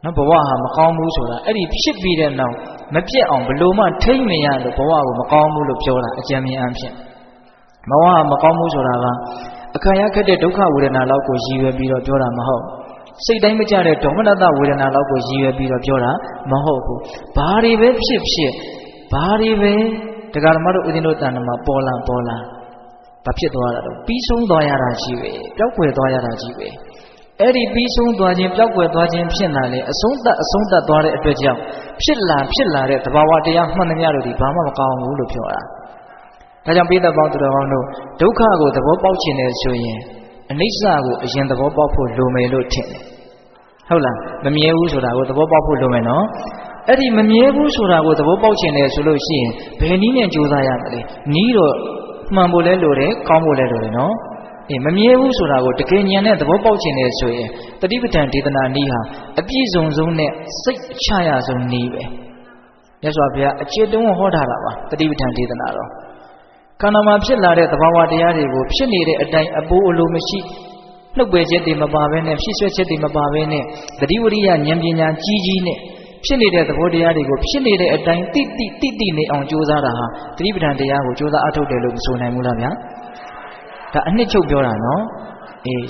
ာနော်ဘဝဟာမကောင်းဘူးဆိုတာအဲ့ဒီဖြစ်ပြီးတဲ့နောက်မပြတ်အောင်ဘလို့မှထိမ့်မရလို့ဘဝကိုမကောင်းဘူးလို့ပြောတာအကြံဉာဏ်အဖြစ်ဘဝဟာမကောင်းဘူးဆိုတာကအခါရခက်တဲ့ဒုက္ခဝေဒနာလောက်ကိုရည်ရွယ်ပြီးတော့ပြောတာမဟုတ်စိတ်တိုင်းမကြတဲ့ဒေါမနတဝေဒနာလောက်ကိုရည်ရွယ်ပြီးတော့ပြောတာမဟုတ်ဘူးဘာတွေပဲဖြစ်ဘာတွေပဲတရားဓမ္မတို့ဦးဇင်းတို့တန်ခါမှာပေါ်လာဘာဖြစ်သွားတာတော့ပြီးဆုံးသွားရတာရှိပဲပျောက်ကွယ်သွားရတာရှိပဲအဲ့ဒီပြီးဆုံးသွားခြင်းပျောက်ကွယ်သွားခြင်းဖြစ်လာလေအဆုံးသတ်သွားတဲ့အတွက်ကြောင့်ဖြစ်လာတဲ့သဘာဝတရားမှန်သမျှတို့ဒီဘာမှမကောင်းဘူးလို့ပြောတာဒါကြောင့်ပိဋကပေါင်းသူတော်ကောင်းတို့ဒုက္ခကိုသဘောပေါက်ခြင်းနဲ့ဆိုရင်အနိစ္စကိုအရင်သဘောပေါက်ဖို့လိုမယ်လို့ထင်တယ်ဟုတ်လားမမြဲဘူးဆိုတာကိုသဘောပေါက်ဖို့လိုမယ်နော်အဲ့ဒီမမြဲဘူးဆိုတာကိုသဘောပေါက်ခြင်းနဲ့ဆိုလို့ရှိရင်ဘယ်နည်းနဲ့ကြိုးစားရမလဲနီးတော့မှန်ဖို့လဲလိုတယ်ကောင်းဖို့လဲလိုတယ်နော်မမြဲဘူးဆိုတာကိုတကယ်ဉာဏ်နဲ့သဘောပေါက်ခြင်းနဲ့ဆိုရင်တတိပဋ္ဌာန်ဒေသနာနည်းဟာအပြည့်စုံဆုံးနဲ့စိတ်ချရဆုံးနည်းပဲမြတ်စွာဘုရားအကျဉ်းတုံးဟောထားတာပါတတိပဋ္ဌာန်ဒေသနာတော့ခန္ဓာမှာဖြစ်လာတဲ့သဘာဝတရားတွေကိုဖြစ်နေတဲ့အတိုင်းအပိုးအလိုမရှိနှုတ်ပယ်ချက်တွေမပါဘဲနဲ့ဖြစ်ဆွဲချက်တွေမပါဘဲနဲ့တတိဝရိယဉာဏ်ပညာကြီးနဲ့ဖြစ်နေတဲ့သဘောတရားတွေကိုဖြစ်နေတဲ့အတိုင်းတိနေအောင်ကြိုးစားတာဟာတတိပဋ္ဌာန်တရားကိုကြိုးစားအထုတ်တယ်လို့မဆိုနိုင်ဘူးလားဗျာဒါအနှစ်ချုပ်ပြောတာနော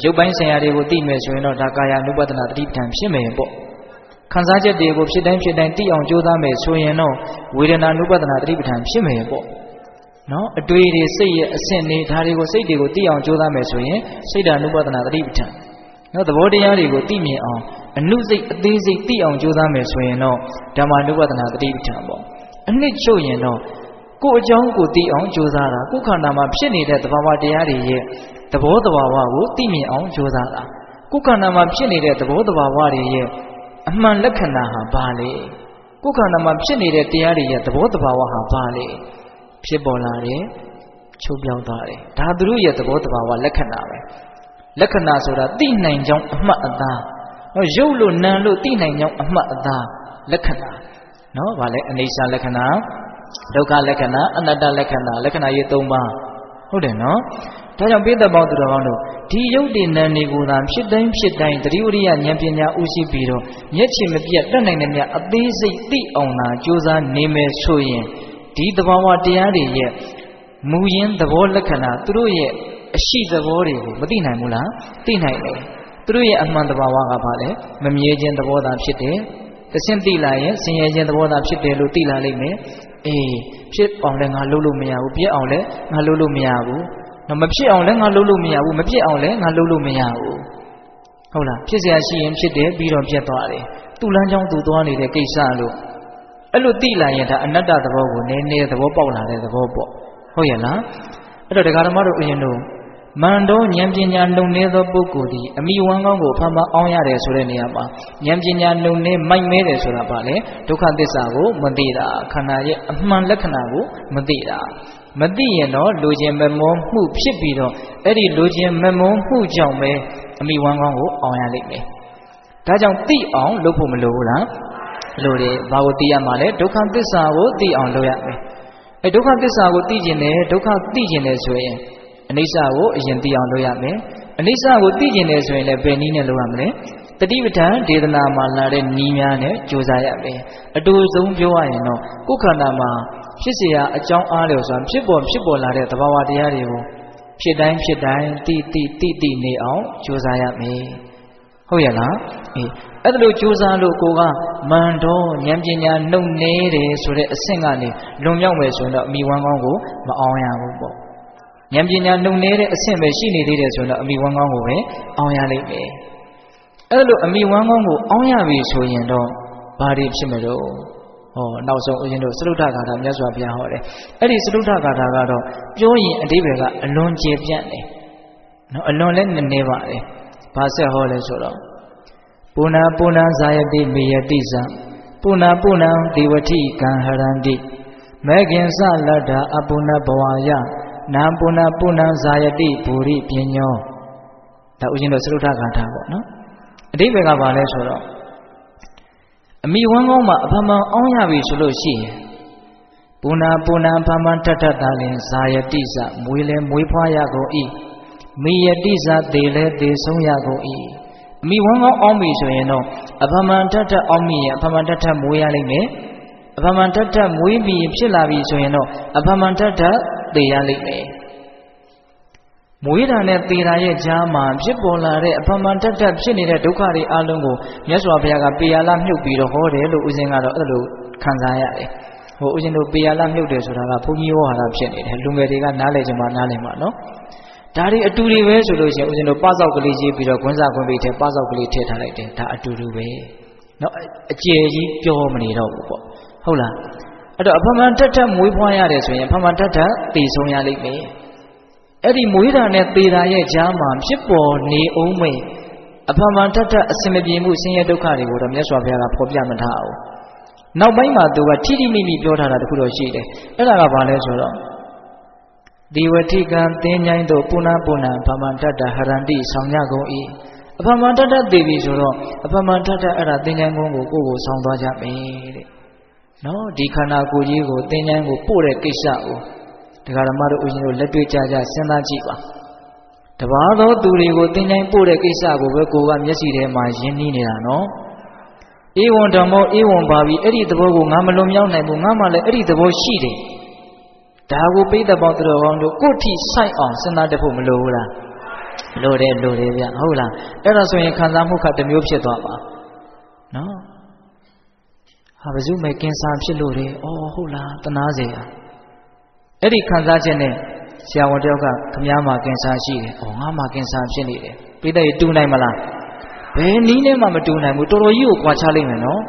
်ရုပ်ပိုင်းဆိုင်ရာတွေကိုသိမယ်ဆိုရင်တော့ဒါကာယ ानु ပဒနာတတိပဋ္ဌာန်ဖြစ်မယ်ပေါ့ခံစားချက်တွေကိုဖြစ်တိုင်းသိအောင်ကြိုးစားမယ်ဆိုရင်တော့ဝေဒနာ ानु ပဒနာတတိပဋ္ဌာန်ဖြစ်မယ်ပေါ့နော်အတွေ့တွေစိတ်ရဲ့အဆင့်တွေဒါတွေကိုစိတ်တွေကိုသိအောင်ကြိုးစားမယ်ဆိုရင်စိတ်ဓာ ानु ပဒနာတတိပဋ္ဌာန်နော်သဘောတရားတွေကိုသိမြင်အောင်အနုစိတ်အသေးစိတ်သိအောင်ကြိုးစားမယ်ဆိုရင်တော့ဓမ္မ ानु ပဒနာတတိပဋ္ဌာန်ပေါ့အနှစ်ချုပ်ရင်တော့ကိုယ်အကြောင်းကိုသိအောင်ကြိုးစားတာကိုယ်ခန္ဓာမှာဖြစ်နေတဲ့သဘာဝတရားတွေရဲ့သဘောတဘာဝကိုသိမြင်အောင်ကြိုးစားတာကိုယ်ခန္ဓာမှာဖြစ်နေတဲ့သဘောတဘာဝတွေရဲ့အမှန်လက္ခဏာဟာဘာလဲကိုယ်ခန္ဓာမှာဖြစ်နေတဲ့တရားတွေရဲ့သဘောတဘာဝဟာဘာလဲဖြစ်ပေါ်လာတယ်ချုပ်ပြောင်းသွားတယ်ဒါသူတို့ရဲ့သဘောတဘာဝလက္ခဏာပဲလက္ခဏာဆိုတာသိနိုင်ကြောင်းအမှတ်အသားရုပ်လို့နာမ်လို့သိနိုင်ကြောင်းအမှတ်အသားလက္ခဏာနော်ဗာလဲအနိစ္စလက္ခဏာဒုက္ခလက္ခဏာအနတ္တလက္ခဏာလက္ခဏာရေး၃ပါးဟုတ်တယ်နော်ဒါကြောင့်ပိဋကပေါင်းသူတော်ကောင်းတို့ဒီယုတ်တည်နံတွေကိုသာဖြစ်တိုင်းတတိဝရိယဉာဏ်ပညာဥရှိပြီးတော့မျက်ခြေမပြတ်တတ်နိုင်တဲ့မြတ်အသေးစိတ်သိအောင်သာကြိုးစားနေမယ်ဆိုရင်ဒီသဘာဝတရားတွေရဲ့မူရင်းသဘောလက္ခဏာသူတို့ရဲ့အရှိသဘောတွေကိုမသိနိုင်ဘူးလားသိနိုင်တယ်သူတို့ရဲ့အမှန်သဘာဝကဘာလဲမမြဲခြင်းသဘောသာဖြစ်တယ်တဆင့်သိလာရင်ဆင်းရဲခြင်းသဘောသာဖြစ်တယ်လို့သိလာလိမ့်မယ် ဖြစ်အောင်လည်းငါလုပ်လို့မရဘူးပြက်အောင်လည်းငါလုပ်လို့မရဘူးမဖြစ်အောင်လည်းငါလုပ်လို့မရဘူးမပြက်အောင်လည်းငါလုပ်လို့မရဘူးဟုတ်လားဖြစ်เสียရှိရင်ဖြစ်တယ်ပြီးတော့ပြက်သွားတယ်သူ့လမ်းကြောင်းသူသွားနေတဲ့ကိစ္စလို့အဲ့လိုသိလာရင်ဒါအနတ္တသဘောကိုနည်းနည်းသဘောပေါက်လာတဲ့သဘောပေါ့ဟုတ်ရဲ့လားအဲ့တော့တရားဓမ္မတို့ဦးဇင်းတို့မန္တောဉာဏ်ပညာလုံနေသောပုဂ္ဂိုလ်ဒီအမိဝမ်းကောင်းကိုဖန်ဖန်အောင်ရတယ်ဆိုတဲ့နေရာမှာဉာဏ်ပညာလုံနေမိုက်မဲတယ်ဆိုတာပါလေဒုက္ခသစ္စာကိုမသိတာခန္ဓာရဲ့အမှန်လက္ခဏာကိုမသိတာမသိရင်တော့လူချင်းမမောမှုဖြစ်ပြီးတော့အဲ့ဒီလူချင်းမမောမှုကြောင့်ပဲအမိဝမ်းကောင်းကိုအောင်ရလိမ့်မယ်ဒါကြောင့်သိအောင်လုပ်ဖို့မလိုဘူးလားလို့တယ်ဘာကိုသိရမှာလဲဒုက္ခသစ္စာကိုသိအောင်လုပ်ရမယ်အဲဒုက္ခသစ္စာကိုသိကျင်တယ်ဒုက္ခသိကျင်တယ်ဆိုရင်အနိစ္စကိုအရင်သိအောင်လုပ်ရမယ်အနိစ္စကိုသိကျင်တယ်ဆိုရင်လည်းဘယ်နည်းနဲ့လုပ်ရမလဲတတိပဋ္ဌာန်ဒေသနာမှာလာတဲ့နည်းများနဲ့ကြိုးစားရမယ်အတူဆုံးပြောရရင်တော့ကိုယ်ခန္ဓာမှာဖြစ်เสียအကြောင်းအားလျော်စွာဖြစ်ပေါ်လာတဲ့သဘာဝတရားတွေကိုဖြစ်တိုင်းတိနေအောင်ကြိုးစားရမယ်ဟုတ်ရဲ့လားအဲ့ဒါလို့ကြိုးစားလို့ကိုကမန္တောဉာဏ်ပညာနှုတ်နေတယ်ဆိုတဲ့အဆင့်ကနေလွန်မြောက်မယ်ဆိုရင်တော့အမိဝမ်းကောင်းကိုမအောင်ရဘူးပေါ့ဉာဏ်ပညာနှုတ်နေတဲ့အဆင့်ပဲရှိနေသေးတယ်ဆိုရင်တော့အမိဝမ်းကောင်းကိုပဲအောင်ရလိမ့်မယ်အဲ့လိုအမိဝမ်းကောင်းကိုအောင်ရပြီဆိုရင်တော့ဘာတွေဖြစ်မလို့နောက်ဆုံးဦးဇင်းတို့စတုထဂါထာမြတ်စွာဘုရားဟောတယ်အဲ့ဒီစတုထဂါထာကတော့ပြောရင်အဓိပ္ပာယ်ကအလွန်ကျေပြန့်တယ်နော်အလွန်လည်းနည်းနည်းပါတယ်ဘာဆက်ဟောလဲဆိုတော့ပုဏ္ဏဇာယတိမေယတိဇံပုဏ္ဏဒေဝတိကံဟရန္တိမေခင်စလတ္တာအပုဏ္ဏဘဝယနာပုဏ္ဏဇာယတိဘူရိပညောဒါဦးဇင်းတို့စတုထဂါထာပေါ့နော်အဓိပ္ပာယ်ကဘာလဲဆိုတော့အမိဝမ်းကောင်းမှာအဖမန်အောင်ရပြီဆိုလို့ရှိရင်ပုဏ္ဏဖမန်တထတာလင်ဇာယတိဇမွေလဲမွေးဖွားရကုန်၏မေယတိဇသေလဲသေဆုံးရကုန်၏အမိဝမ်းကောင်းအောင်ပြီဆိုရင်တော့အဖမန်တထအောင်ပြီရင်အဖမန်တထမွေးရလိမ့်မယ်အဖမန်တထမွေးပြီးဖြစ်လာပြီဆိုရင်တော့အဖမန်တထသေရလိမ့်မယ်မွေးတာနဲ့သေတာရဲ့ကြားမှာဖြစ်ပေါ်လာတဲ့အဖမန်တထဖြစ်နေတဲ့ဒုက္ခတွေအလုံးကိုမြတ်စွာဘုရားကပေယာလမြုပ်ပြီးတော့ဟောတယ်လို့ဦးဇင်းကတော့အဲ့လိုခံစားရတယ်ဦးဇင်းတို့ပေယာလမြုပ်တယ်ဆိုတာကဘုန်းကြီးဟောတာဖြစ်နေတယ်လူငယ်တွေကနားလည်ချင်မှနားလည်မှာနော်ဒါတွေအတူတွေပဲဆိုလို့ရှိရင်ဦးဇင်းတို့ပစောက်ကလေးရေးပြီးတော့ခွန်းစားခွန်းပိတ်ထဲပစောက်ကလေးထည့်ထားလိုက်တယ်ဒါအတူတူပဲเนาะအကျယ်ကြီးပြောမနေတော့ဘူးပေါ့ဟုတ်လားအဲ့တော့အဖမန်တထမွေးဖွားရတယ်ဆိုရင်အဖမန်တထသေဆုံးရလိမ့်မယ်အဲ့ဒီမွေးတာနဲ့သေတာရဲ့ကြားမှာဖြစ်ပေါ်နေအောင်မေအဖမန်တထအစင်မပြေမှုဆင်းရဲဒုက္ခတွေကိုတော့မြတ်စွာဘုရားကဖော်ပြမထားအောင်နောက်ပိုင်းမှာသူကထိထိမိမိပြောထားတာတခုတော့ရှိတယ်အဲ့ဒါကဘာလဲဆိုတော့ဒီဝတိကံသင်္ချိုင်းတို့ပုဏ္ဏဖမန်တထဟရန္တိဆောင်ရကုန်၏အဖမန်တထသေပြီဆိုတော့အဖမန်တထအဲ့ဒါသင်္ချိုင်းကုန်းကိုကိုယ်ဆောင်သွားကြမယ်တဲ့နော်ဒီခန္ဓာကိုယ်ကြီးကိုသင်္ချိုင်းကိုပို့တဲ့ကိစ္စကိုတရားဓမ္မတို့ဦးဇင်းတို့လက်တွေ့ကြစဉ်းစားကြည့်ပါတပါးသောသူတွေကိုသင်္ချိုင်းပို့တဲ့ကိစ္စကိုပဲကိုယ်ကမျက်စိထဲမှာယဉ်နီးနေတာနော်ဧဝံဓမ္မောဧဝံပါပြီအဲ့ဒီသဘောကိုငါမလွန်မြောက်နိုင်ဘူးငါမှလည်းအဲ့ဒီသဘောရှိတယ်ဒါကိုပိဋကပေါင်းတော်ကောင်းတို့ကိုယ့်ထိဆိုင်အောင်စဉ်းစားတတ်ဖို့မလိုဘူးလားလိုတယ်ဗျဟုတ်လားအဲ့ဒါဆိုရင်ခံစားမှုခတစ်မျိုးဖြစ်သွားပါနော်ဟာဘယ်သူမဲ့ကင်ဆာဖြစ်လို့လေဩဟုတ်လားတနာစေအဲ့ဒီခံစားချက်နဲ့ဆရာဝန်တယောက်ကခမားမှာကင်ဆာရှိတယ်ဩငါမှာကင်ဆာဖြစ်နေတယ်ပိဋကတူနိုင်မလားဘယ်နည်းနဲ့မှမတူနိုင်ဘူးတော်တော်ကြီးကိုကွာခြားလိမ့်မယ်နော်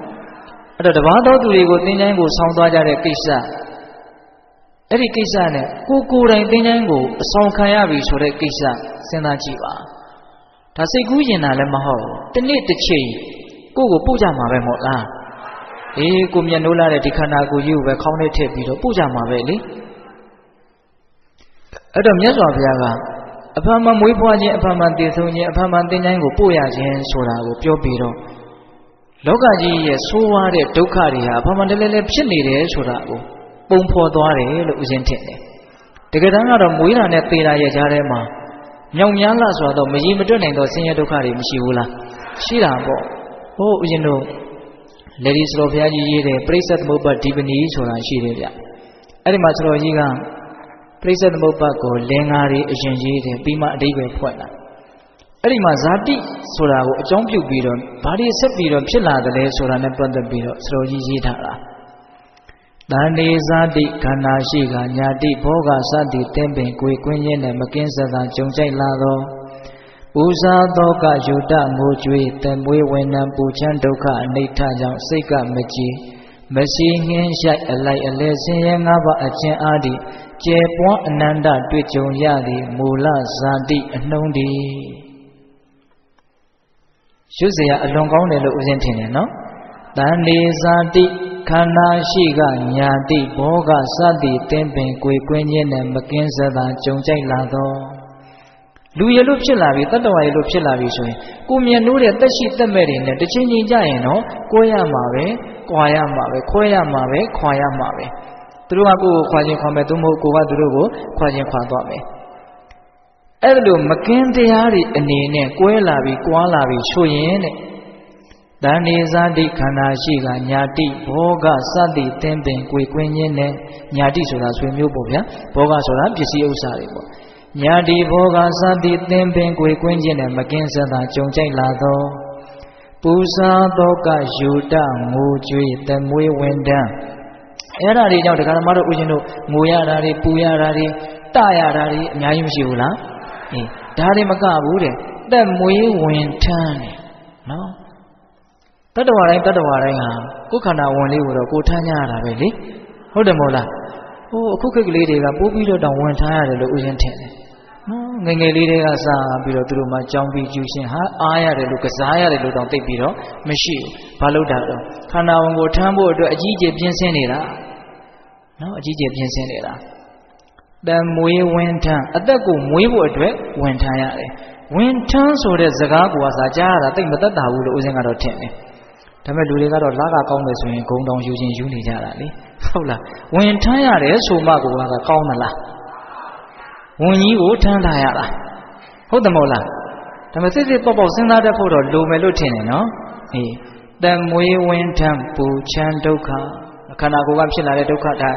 အဲ့တော့တပါးသောသူတွေကိုသင်္ချိုင်းကိုဆောင်းသွားကြတဲ့ကိစ္စအဲ့ဒီကိစ္စနဲ့ကိုယ်တိုင်သင်္ချိုင်းကိုအဆောင်ခံရပြီဆိုတဲ့ကိစ္စစဉ်းစားကြည့်ပါဒါစိတ်ကူးရင်တာလည်းမဟုတ်ဘူးတစ်နေ့တစ်ချိန်ကိုယ့်ကိုပို့ကြမှာပဲမဟုတ်လားအေးကိုမျက်နှိုးလာတဲ့ဒီခန္ဓာကိုယ်ကြီးကိုပဲခေါင်းထဲထည့်ပြီးတော့ပို့ကြမှာပဲလေအဲ့တော့မြတ်စွာဘုရားကအဖမန်မွေးဖွားခြင်းအဖမန်တည်ဆုံးခြင်းအဖမန်သင်္ချိုင်းကိုပို့ရခြင်းဆိုတာကိုပြောပြီးတော့လောကကြီးရဲ့ဆိုးဝါးတဲ့ဒုက္ခတွေဟာအဖမန်တလဲလဲဖြစ်နေတယ်ဆိုတာကိုပုံဖော်သွားတယ်လို့ဦးဇင်းထင်တယ်တကယ်တမ်းကတော့မွေးတာနဲ့သေတာရဲ့ကြားထဲမှာမြောင်များလားဆိုတော့မကြီးမတွက်နိုင်သောဆင်းရဲဒုက္ခတွေမရှိဘူးလားရှိတာပေါ့ဟိုဦးဇင်းတို့လေဒီစတော်ဘုရားကြီးရေးတယ်ပရိစ္ဆေသမုပ္ပါဒီပနီဆိုတာရှိတယ်ဗျအဲ့ဒီမှာစတော်ကြီးကပရိစ္ဆေသမုပ္ပါကိုလင်္ကာတွေအရင်ရေးတယ်ပြီးမှအဓိပ္ပာယ်ဖွင့်လာအဲ့ဒီမှာဇာတိဆိုတာကိုအကြောင်းပြုပြီးတော့ဘာတွေဆက်ပြီးတော့ဖြစ်လာတယ်လဲဆိုတာနဲ့ပတ်သက်ပြီးတော့စတော်ကြီးရေးထားတာ တန်ဒီဇာတိခန္ဓာရှိကညာတိဘောဂစသည်တင်းပင်ကိုယ်ကွင်းချင်းနဲ့မကင်းစသာကြုံကြိုက်လာသောပူဇာသောကယုတငိုကြွေးတမွေးဝေနံပူချမ်းဒုက္ခအနိဋ္ဌကြောင့်စိတ်ကမကြည်မရှိငင်းရှိုက်အလိုက်အလဲဆင်းရဲငါးပါးအကျဉ်းအားသည်ကျေပွားအနန္တတွေ့ကြုံရသည်မူလဇာတိအနှုံးသည်ရွတ်เสียအလွန်ကောင်းတယ်လို့ဦးဇင်းထင်တယ်နော်တန်ဒီဇာတိခန္ဓာရှိကညာတိဘောဂစသည်တင်းပင်ကိုယ်ကွင်းချင်းနဲ့မကင်းစသာကြုံကြိုက်လာသောလူရလို့ဖြစ်လာပြီတတ္တဝါရလို့ဖြစ်လာပြီဆိုရင်ကိုမြတ်နိုးတဲ့တက်ရှိတက်မဲ့တွေနဲ့တစ်ချင်းချင်းကြရင်တော့ကိုယ်ရမှာပဲကွာရမှာပဲခွဲရမှာပဲခွာရမှာပဲသူတို့ကကိုယ်ကိုခွာခြင်းခွာမယ်သူမဟုတ်ကိုယ်ကသူတို့ကိုခွာခြင်းခွာသွားမယ်အဲ့လိုမကင်းတရားတွေအနေနဲ့ကွဲလာပြီကွာလာပြီဆိုရင်တဲ့တန်ဒီဇာတိခန္ဓာရှိကညာတိဘောဂစသည်တင်းပင်ကိုယ်ကွင်းချင်းနဲ့ညာတိဆိုတာဆွေမျိုးပေါ့ဗျာဘောဂဆိုတာပစ္စည်းဥစ္စာတွေပေါ့ညာတိဘောဂစသည်တင်းပင်ကိုယ်ကွင်းချင်းနဲ့မကင်းစသာကြုံကြိုက်လာသောပူဇာသောကယူတငိုကြွေးတမွေးဝင်းတန်းအဲ့ဒါတွေကြောင့်ဒကာဓမ္မတို့ဦးဇင်းတို့ငိုရတာတွေပူရတာတွေတရတာတွေအများကြီးမရှိဘူးလားအေးဒါတွေမကဘူးတဲ့တက်မွေးဝင်ထမ်းတယ်နော်တတ္တဝါတိုင်းဟာကိုယ်ခန္ဓာဝင်လေးကိုတော့ကိုထမ်းကြရတာပဲလေဟုတ်တယ်မဟုတ်လားဟိုအခုခေတ်ကလေးတွေကပိုးပြီးတော့တောင်ဝင်ထားရတယ်လို့ဦးဇင်းထင်တယ်နော်ငယ်ငယ်လေးတွေကစပြီးတော့သူတို့မှကြောင်းပြီးကျူရှင်ဟာအားရတယ်လို့ကစားရတယ်လို့တောင်သိပြီးတော့မရှိဘူးဘာလို့တာတော့ခန္ဓာဝင်ကိုထမ်းဖို့အတွက်အကြီးအကျယ်ပြင်းစင်းနေတာနော်အကြီးအကျယ်ပြင်းစင်းနေတာတမွေးဝင်ထမ်းအသက်ကိုမွေးဖို့အတွက်ဝင်ထမ်းရတယ်ဝင်ထမ်းဆိုတဲ့စကားကိုစားကြားရတာသိမသက်သာဘူးလို့ဦးဇင်းကတော့ထင်တယ်ဒါပေမဲ့လူတွေကတော့လာကကောင်းတယ်ဆိုရင်ဂုံတောင်ယူခြင်းယူနေကြတာလေဟုတ်လားဝင်ထမ်းရတယ်ဆိုမှကိုကကောင်းသလားဝင်ကြီးကိုထမ်းထားရတာဟုတ်တယ်မဟုတ်လားဒါပေမဲ့စစ်စစ်ပေါ့ပေါ့စဉ်းစားတတ်ဖို့တော့လိုမယ်လို့ထင်တယ်နော်အေးတမွေးဝင်ထမ်းပူချမ်းဒုက္ခခန္ဓာကိုယ်ကဖြစ်လာတဲ့ဒုက္ခဒါ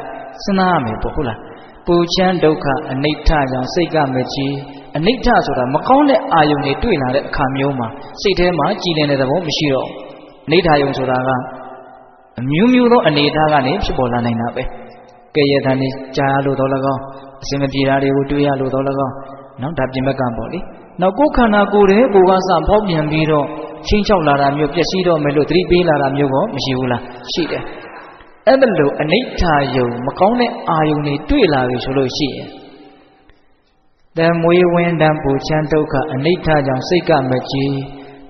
စဉ်းစားရမယ်ပေါ့ဟုတ်လားပူချမ်းဒုက္ခအနိဋ္ဌကြောင့်စိတ်ကမကြည်အနိဋ္ဌဆိုတာမကောင်းတဲ့အာယုန်တွေတွေ့လာတဲ့အခါမျိုးမှာစိတ်ထဲမှာကြည်လင်တဲ့သဘောမရှိတော့အနိဋ္ဌယုံဆိုတာကအမျိုးမျိုးသောအနေအထားကနေဖြစ်ပေါ်လာနိုင်တာပဲကဲရတဲ့နေကြာရလို့တော့၎င်းအစင်မပြေတာတွေကိုတွေ့ရလို့တော့၎င်းနော်ဒါပြင်ဘက်ကပေါ့လေနောက်ကိုယ်ခန္ဓာကိုယ်ရဲ့ကိုယ်ကစဖောက်ပြန်ပြီးတော့ချင်းချောက်လာတာမျိုးပျက်စီးတော့မယ်လို့သတိပေးလာတာမျိုးကောမရှိဘူးလားရှိတယ်အဲ့ဒါလို့အနိဋ္ဌယုံမကောင်းတဲ့အာယုန်တွေတွေ့လာပြီဆိုလို့ရှိရင်တမွေးဝင်းတန်းပူချမ်းဒုက္ခအနိဋ္ဌကြောင့်စိတ်ကမကြည်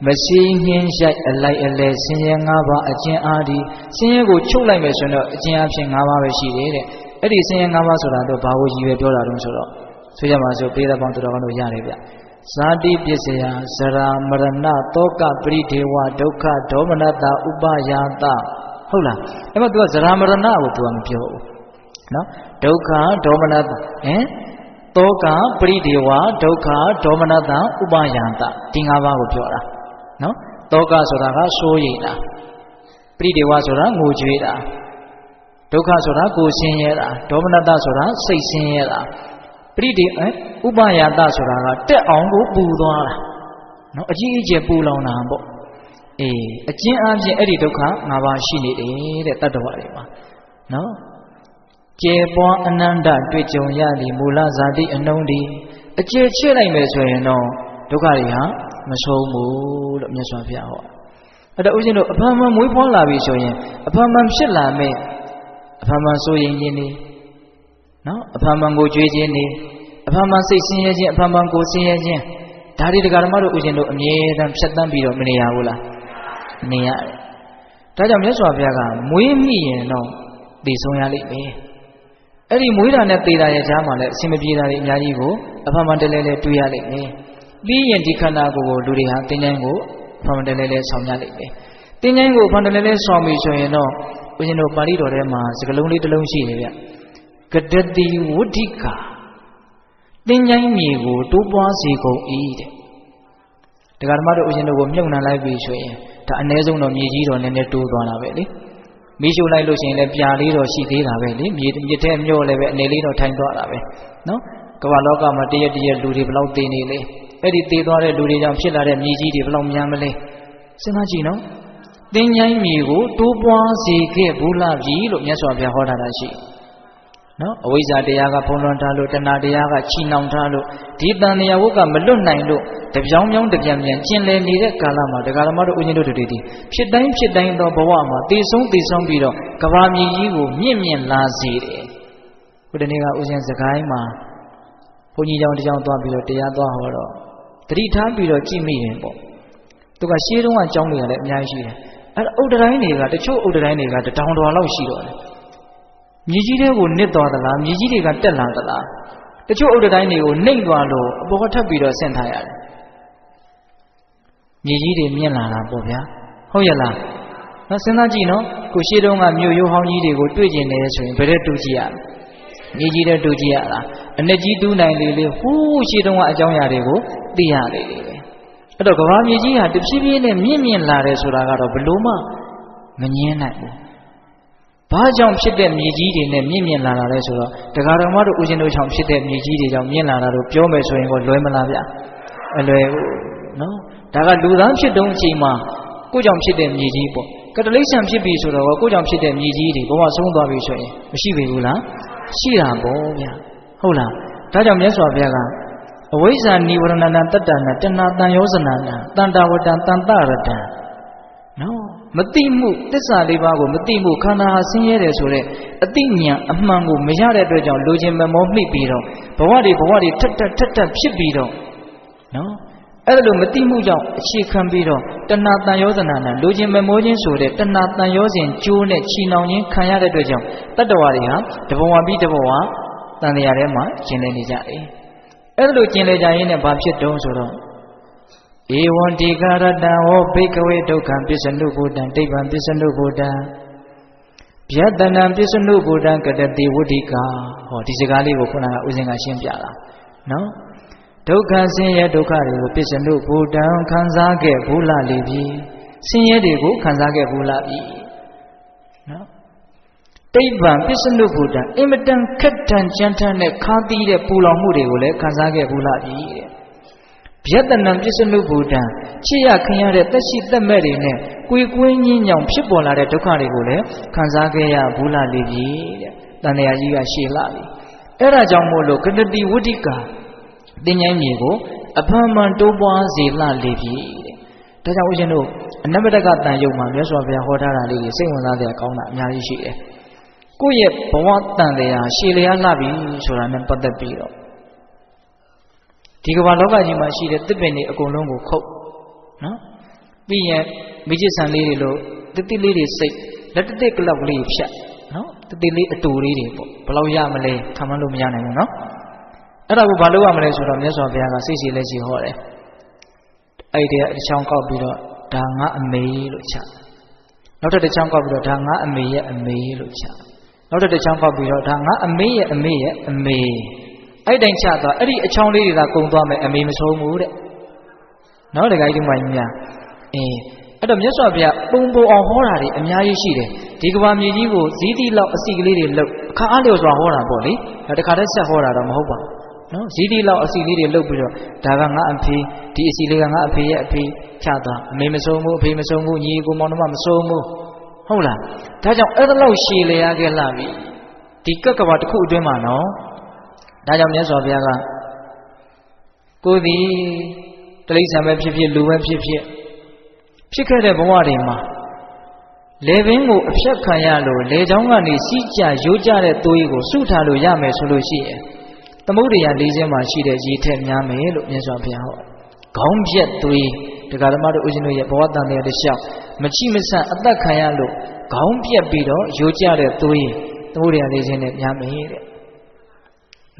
မရှိငင်းရှိုက်အလိုက်အလဲဆင်းရဲ၅ပါးအကျဉ်းအားဒီဆင်းရဲကိုချုပ်လိုက်မယ်ဆိုတော့အကျဉ်းအဖြစ်၅ပါးပဲရှိတယ်တဲ့အဲ့ဒီဆင်းရဲ၅ပါးဆိုတာတော့ဘာကိုရည်ရွယ်ပြောတာတုံးဆိုတော့ဆိုကြပါစို့ပေးတဲ့ပေါင်းတော်ကောင်းတို့ရတယ်ဗျဇာတိပစ္စယဇရာမရဏတောကပရိဒေဝဒုက္ခဒေါမနတဥပယာတဟုတ်လားအဲ့မှာ तू ကဇရာမရဏကို तू ကမပြောဘူးနော်ဒုက္ခဒေါမနတတောကပရိဒေဝဒုက္ခဒေါမနတဥပယာတဒီ၅ပါးကိုပြောတာနော်တောကဆိုတာကစိုးရိမ်တာပရိဒေဝဆိုတာငိုကြွေးတာဒုက္ခဆိုတာကိုယ်ဆင်းရဲတာဒေါမနတဆိုတာစိတ်ဆင်းရဲတာပရိဒေဥပယာတဆိုတာကတက်အောင်ကိုပူသွားတာနော်အကြီးအကျယ်ပူလောင်တာပေါ့အေးအကျဉ်းအားဖြင့်အဲ့ဒီဒုက္ခ၅ပါးရှိနေတယ်တဲ့တတ္တဝါတွေမှာနော်ကျေပွားအနန္တတွေ့ကြုံရသည်မူလဇာတိအနှုံးသည်အကျေချဲ့လိုက်မယ်ဆိုရင်တော့ဒုက္ခတွေဟာမဆုံးဘူးလို့မြတ်စွာဘုရားဟောအဲ့တော့ဦးဇင်းတို့အဖန်မှန်မွေးဖွားလာပြီဆိုရင်အဖန်မှန်ဖြစ်လာမဲ့အဖန်မှန်ဆိုရင်ခြင်းနေနော်အဖန်မှန်ကိုကြွေးခြင်းနေအဖန်မှန်စိတ်ဆင်းရဲခြင်းအဖန်မှန်ကိုဆင်းရဲခြင်းဒါတွေတရားဓမ္မတို့ဦးဇင်းတို့အမြဲတမ်းဖြတ်တန်းပြီးတော့မနေရဘူးလားနေရတယ်ဒါကြောင့်မြတ်စွာဘုရားကမွေးမိရင်တော့သိဆုံးရလိမ့်မယ်အဲ့ဒီမွေးတာနဲ့သေတာရဲ့ကြားမှာလည်းအစင်မပြေတာတွေအများကြီးကိုအဖန်မှန်တလဲလဲတွေ့ရလိမ့်မယ်ပြီးရင်ဒီခန္ဓာကိုယ်ကိုလူတွေဟာတင်းကျိုင်းကိုအဖန်မှန်တလဲလဲဆောင်ရလိမ့်မယ်တင်းကျိုင်းကိုအဖန်တလဲလဲဆောင်ပြီဆိုရင်တော့ဦးဇင်းတို့ပါဠိတော်ထဲမှာစကားလုံးလေးတစ်လုံးရှိတယ်ဗျကတတိဝဋ္ဌိကာတင်းကျိုင်းမြေကိုတိုးပွားစေကုန်၏တဲ့တရားဓမ္မတို့ဦးဇင်းတို့ကိုမြုပ်နှံလိုက်ပြီဆိုရင်ဒါအ ਨੇ ဆုံးတော့မြေကြီးတော့နည်းနည်းတိုးသွားတာပဲလေမီးရှို့လိုက်လို့ရှိရင်လည်းပြာလေးတော့ရှိသေးတာပဲလေမြေထဲမြော့လည်းပဲအနေလေးတော့ထိုင်သွားတာပဲနော်ကမ္ဘာလောကမှာတရက်လူတွေဘလောက်သေနေလဲအဲ့ဒီသေသွားတဲ့လူတွေကြောင့်ဖြစ်လာတဲ့မြေကြီးတွေဘလောက်များမလဲစဉ်းစားကြည့်နော် တင်းញိုင်းမြေကိုတိုးပွားစေခဲ့ဘူးလားပြီလို့မြတ်စွာဘုရားဟောတာရှိနော်အဝိဇ္ဇာတရားကဖုံးလွှမ်းထားလို့တဏှာတရားကချီနှောင်ထားလို့ဒီတန်တရားဝတ်ကမလွတ်နိုင်လို့တပြောင်းပြောင်းတပြန်ပြန်ကျင်လည်နေတဲ့ကာလမှာတရားဓမ္မတို့ဦးဇင်းတို့တွေဒီဖြစ်တိုင်းသောဘဝမှာတည်ဆုံးပြီးတော့ကဘာမြေကြီးကိုမြင့်မြင့်လာစေတယ်ခုတနေ့ကဦးဇင်းစကိုင်းမှာဘုန်းကြီးကျောင်းတစ်ကျောင်းသွားပြီးတော့တရားသွားဟောတော့တတိထားပြီးတော့ကြည့်မိတယ်ပေါ့သူကရှေးတုန်းကကျောင်းတွေကလည်းအများကြီးရှိတယ်အဲ့အုတ်တိုင်းတွေကတချို့အုတ်တိုင်းတွေကတောင်တော်လောက်ရှိတော့တယ်မြေကြီးတွေကိုနစ်သွားသလားမြေကြီးတွေကတက်လာသလားတချို့အုတ်တိုင်းတွေကိုနှိမ့်သွားလို့အပေါ်ကထပ်ပြီးတော့ဆင့်ထားရတယ်မြေကြီးတွေမြင့်လာတာပေါ့ဗျာဟုတ်ရဲ့လားနော်စဉ်းစားကြည့်နော်ကိုရှေးတုန်းကမြို့ရိုးဟောင်းကြီးတွေကိုတွေ့ကျင်နေဆိုရင်ဘယ်တဲ့တူကြည့်ရမြေကြီးတဲ့တူကြည့်ရလားအနှစ်ကြီးတူးနိုင်လေလေဟူးရှေးတုန်းကအကြောင်းအရာတွေကိုသိရလေလေပဲအဲ့တော့ကဘာမြေကြီးဟာတဖြည်းဖြည်းနဲ့မြင့်လာတယ်ဆိုတာကတော့ဘလို့မှမငြင်းနိုင်ဘူးဘာကြောင့်ဖြစ်တဲ့မြေကြီးတွေနဲ့မြင့်လာတာလဲဆိုတော့တရားတော်မတို့ဦးဇင်းတို့ကြောင့်ဖြစ်တဲ့မြေကြီးတွေကြောင့်မြင့်လာတာလို့ပြောမယ်ဆိုရင်ကိုလွယ်မလားဗျအလွယ်ဘူးနော်ဒါကလူသားဖြစ်တုံးအချိန်မှာကိုကြောင့်ဖြစ်တဲ့မြေကြီးပေါ့ကတလိษံဖြစ်ပြီဆိုတော့ကိုကြောင့်ဖြစ်တဲ့မြေကြီးတွေဘဝဆုံးသွားပြီဆိုရင်မရှိပြီဘူးလားရှိတာပေါ့ဗျဟုတ်လားဒါကြောင့်မြတ်စွာဘုရားကအဝိဇ္ဇာနိဝရဏတတ္တနာတဏ္ဍတန်ယောဇနာနာတန်တဝတ္တံတန်တရတံနော်မတိမှုသစ္စာလေးပါးကိုမတိမှုခန္ဓာဟာဆင်းရဲတယ်ဆိုတဲ့အတိညာအမှန်ကိုမရတဲ့အတွက်ကြောင့်လူချင်းမမောမိပြီးတော့ဘဝတွေထက်ဖြစ်ပြီးတော့နော်အဲ့ဒါလိုမတိမှုကြောင့်အခြေခံပြီးတော့တဏှာတန်ယောဇနာနဲ့လူချင်းမမောခြင်းဆိုတဲ့တဏှာတန်ယောဇဉ်ကျိုးနဲ့ချီနှောင်ခြင်းခံရတဲ့အတွက်ကြောင့်တတ္တဝါတွေဟာတဘဝပြီးတဘဝတန်တရားထဲမှာကျင်လည်နေကြတယ်အဲ့ဒါလိုကျင်လည်ကြရင်းနဲ့ဘာဖြစ်တုံးဆိုတော့ဧဝံဒီကာရတံဟောဘိကဝေဒုက္ခံပစ္စနုဘုဒ္ဓံဒိဗ္ဗံပစ္စနုဘုဒ္ဓံဗျတနံပစ္စနုဘုဒ္ဓံကတတိဝဋ္ဌိကာဟောဒီစကားလေးကိုခုနကဦးဇင်းကရှင်းပြတာနော်ဒုက္ခဆင်းရဲဒုက္ခတွေကိုပစ္စနုဘုဒ္ဓံခံစားခဲ့ဘူးလားလေပြီဆင်းရဲတွေကိုခံစားခဲ့ဘူးလားပြီနော်ဒိဗ္ဗံပစ္စနုဘုဒ္ဓံအင်မတန်ခက်တန်ကြမ်းတမ်းတဲ့ခါးသီးတဲ့ပူလောင်မှုတွေကိုလည်းခံစားခဲ့ဘူးလားပြီတဲ့ဗျတနံပစ္စနုဘုဒ္ဓံချစ်ရခင်ရတဲ့တက်ရှိတက်မဲ့တွေနဲ့ကိုယ်ကွင်းညင်းညောင်ဖြစ်ပေါ်လာတဲ့ဒုက္ခတွေကိုလည်းခံစားခဲ့ရဘူးလားလေပြီတဲ့တန်တရားကြီးကရှည်လာပြီအဲ့ဒါကြောင့်မို့လို့ကတတိဝဋ္ဌိကာတင်းញိုင်းမြေကိုအဖန်မှန်တိုးပွားစေလှလေပြီတဲ့ဒါကြောင့်ဦးဇင်းတို့အနမတကတန်ယုံမှာမြတ်စွာဘုရားဟောထားတာလေးတွေစိတ်ဝင်စားစရာကောင်းတာအများကြီးရှိတယ်ကိုယ့်ရဲ့ဘဝတန်တရားရှည်လျားလှပြီဆိုတာနဲ့ပတ်သက်ပြီးတော့ဒီကမ္ဘာလောကကြီးမှာရှိတဲ့တစ်ပင်တွေအကုန်လုံးကိုခုတ်နော်ပြီးရင်မိจิตဆန်လေးတွေလို့တိတိလေးတွေစိတ်လက်တစ်ကလောက်ကလေးဖြတ်နော်တိတိလေးအတူလေးတွေပေါ့ဘယ်လောက်ရမလဲခံမလို့မရနိုင်ဘူးနော်အဲ့ဒါကိုဘာလို့ရမလဲဆိုတော့မြတ်စွာဘုရားကစိတ်စီလက်စီဟောတယ်အဲ့ဒီအချောင်းကောက်ပြီးတော့ဒါငါအမေလို့ချနောက်တစ်ချောင်းကောက်ပြီးတော့ဒါငါအမေရဲ့အမေလို့ချနောက်တစ်ချောင်းကောက်ပြီးတော့ဒါငါအမေရဲ့အမေရဲ့အမေအဲ့တိုင်းချသွားအဲ့ဒီအချောင်းလေးတွေကကုံသွားမယ်အမေမဆုံးဘူးတဲ့နော်တခါကြီးဒီမှာကြီးများအဲ့တော့မြတ်စွာဘုရားပုံပေါ်အောင်ဟောတာတွေအများကြီးရှိတယ်ဒီကဘာမြေကြီးကိုဇီးတိလောက်အစီကလေးတွေလှုပ်အခါအားလျော်စွာဟောတာပေါ့လေဒါတခါတည်းဆက်ဟောတာတော့မဟုတ်ပါဘူးနော်ဇီးတိလောက်အစီလေးတွေလှုပ်ပြီးတော့ဒါကငါအဖေဒီအစီလေးကငါအဖေရဲ့အဖေချသွားအမေမဆုံးဘူးအဖေမဆုံးဘူးညီကိုမောင်နှမမဆုံးဘူးဟုတ်လားဒါကြောင့်အဲ့ဒါလောက်ရှည်လျားခဲ့လာပြီဒီကဘာတစ်ခုအတွင်းမှာနော်ဒါကြောင့်မြတ်စွာဘုရားကကိုယ်ဒီတိရစ္ဆာန်ပဲဖြစ်ဖြစ်လူပဲဖြစ်ဖြစ်ခဲ့တဲ့ဘဝတွေမှာလေပင်ကိုအဖြတ်ခံရလို့လေချောင်းကနေစီးကြရိုးကြတဲ့သွေးကိုစုထားလို့ရမယ်ဆိုလို့ရှိရင်သမုဒ္ဒရာ၄ချက်မှာရှိတဲ့ရေထက်များမယ်လို့မြတ်စွာဘုရားဟောခေါင်းပြက်သွေးတရားဓမ္မတို့ဦးဇင်းတို့ရဲ့ဘဝတန်တရားတစ်လျှောက်မချိမဆန့်အသက်ခံရလို့ခေါင်းပြက်ပြီးတော့ရိုးကြတဲ့သွေးသမုဒ္ဒရာ၄ချက်နဲ့များမယ်တဲ့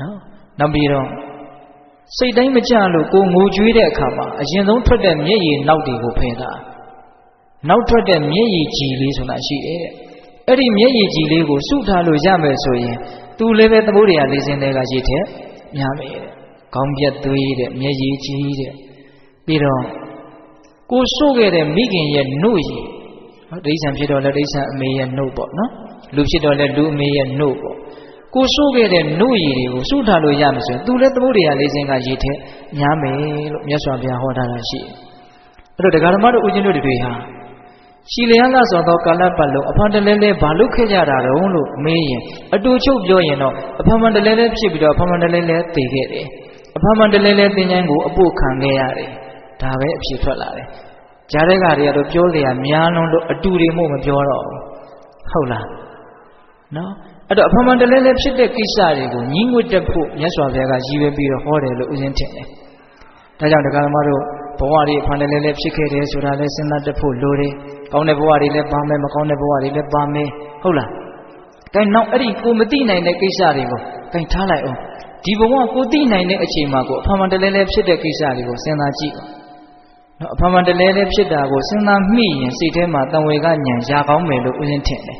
နော်နောက်ပြီးတော့စိတ်တိုင်းမကြလို့ကိုငိုကြွေးတဲ့အခါမှာအရင်ဆုံးထွက်တဲ့မျက်ရည်နောက်တွေကိုဖယ်တာနောက်ထွက်တဲ့မျက်ရည်ကြည်လေးဆိုတာရှိတယ်တဲ့အဲ့ဒီမျက်ရည်ကြည်လေးကိုစုထားလို့ရမယ်ဆိုရင်သူလည်းပဲသမုဒ္ဒရာ၄စင်းတွေကရေထက်များမယ်တဲ့ခေါင်းပြက်သွေးတဲ့မျက်ရည်ကြည်တဲ့ပြီးတော့ကိုဆို့ခဲ့တဲ့မိခင်ရဲ့နှုတ်ရည်ဒိဋ္ဌံဖြစ်တော့လည်းဒိဋ္ဌံအမေရဲ့နှုတ်ပေါ့နော်လူဖြစ်တော့လည်းလူအမေရဲ့နှုတ်ပေါ့ကိုဆိုးခဲ့တဲ့နှုတ်ရည်တွေကိုစုထားလို့ရမယ်ဆိုရင်သူလည်းသမုဒ္ဒရာ၄စင်းကရေထက်များမယ်လို့မြတ်စွာဘုရားဟောထားတာရှိတယ်အဲ့တော့ဒကာဓမ္မတို့ဦးဇင်းတို့တွေဟာ ရှိလျာလာဆိုတော့ကာလပတ်လုံးအဖန်တလဲလဲဘာလို့ခဲ့ကြတာတုံးလို့မေးရင်အတူချုပ်ပြောရင်တော့အဖန်တလဲလဲဖြစ်ပြီးတော့အဖန်တလဲလဲတည်ခဲ့တယ်အဖန်တလဲလဲတင်ချိုင်းကိုအပို့ခံခဲ့ရတယ်ဒါပဲအဖြစ်ထွက်လာတယ်ကြားတဲ့ကတွေကတော့ပြောလျာများလုံးလို့အတူတွေမို့မပြောတော့ဘူးဟုတ်လားနော်အဲ့တော့အဖန်တလဲလဲဖြစ်တဲ့ကိစ္စတွေကိုညီးငွေ့တက်ဖို့မြတ်စွာဘုရားကရည်ရွယ်ပြီးတော့ဟောတယ်လို့ဦးဇင်းထင်တယ်ဒါကြောင့်တရားဓမ္မတို့ဘဝတွေအဖန်တလဲလဲဖြစ်ခဲ့တယ်ဆိုတာလဲစဉ်းစားတတ်ဖို့လိုတယ်ကောင်းတဲ့ဘဝတွေလည်းပါမယ်မကောင်းတဲ့ဘဝတွေလည်းပါမယ်ဟုတ်လားဒါနောက်အဲ့ဒီကိုမသိနိုင်တဲ့ကိစ္စတွေကိုတိုင်ထားလိုက်အောင်ဒီဘဝကိုသိနိုင်တဲ့အချိန်မှာကိုအဖန်တလဲလဲဖြစ်တဲ့ကိစ္စတွေကိုစဉ်းစားကြည့်နော်အဖန်တလဲလဲဖြစ်တာကိုစဉ်းစားမိရင်စိတ်ထဲမှာတန်ဝေကညံရာကောင်းမယ်လို့ဦးဇင်းထင်တယ်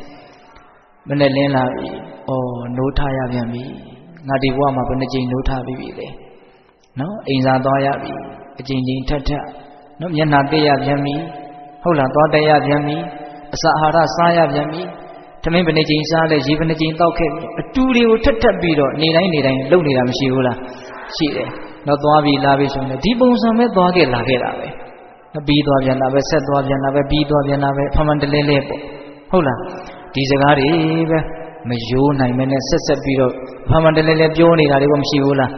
မနဲ့လင်းလာပြီဩနိုးထားရပြန်ပြီငါဒီဘဝမှာဘယ်နှကြိမ်နိုးထားပြီးပြီလဲနော်အိမ်သာသွားရပြီအကြိမ်ကြိမ်ထက်နော်မျက်နှာသိရပြန်ပြီဟုတ်လားသွားတက်ရပြန်ပြီအစာအာဟာရစားရပြန်ပြီသမင်းဘယ်နှကြိမ်စားလဲရေဘယ်နှကြိမ်တောက်ခဲ့ပြီအတူတွေကိုထက်ပြီးတော့နေတိုင်းလုပ်နေတာမရှိဘူးလားရှိတယ်တော့သွားပြီလာပြီဆိုရင်ဒီပုံစံပဲသွားခဲ့လာခဲ့တာပဲပြီးသွားပြန်တာပဲဆက်သွားပြန်တာပဲပြီးသွားပြန်တာပဲဖမှန်တလဲလဲပေါ့ဟုတ်လားဒီစကားတွေပဲမယိုးနိုင်မဲနဲ့ဆက်ပြီးတော့ဖမှန်တလဲလဲပြောနေတာတွေကမရှိဘူးလား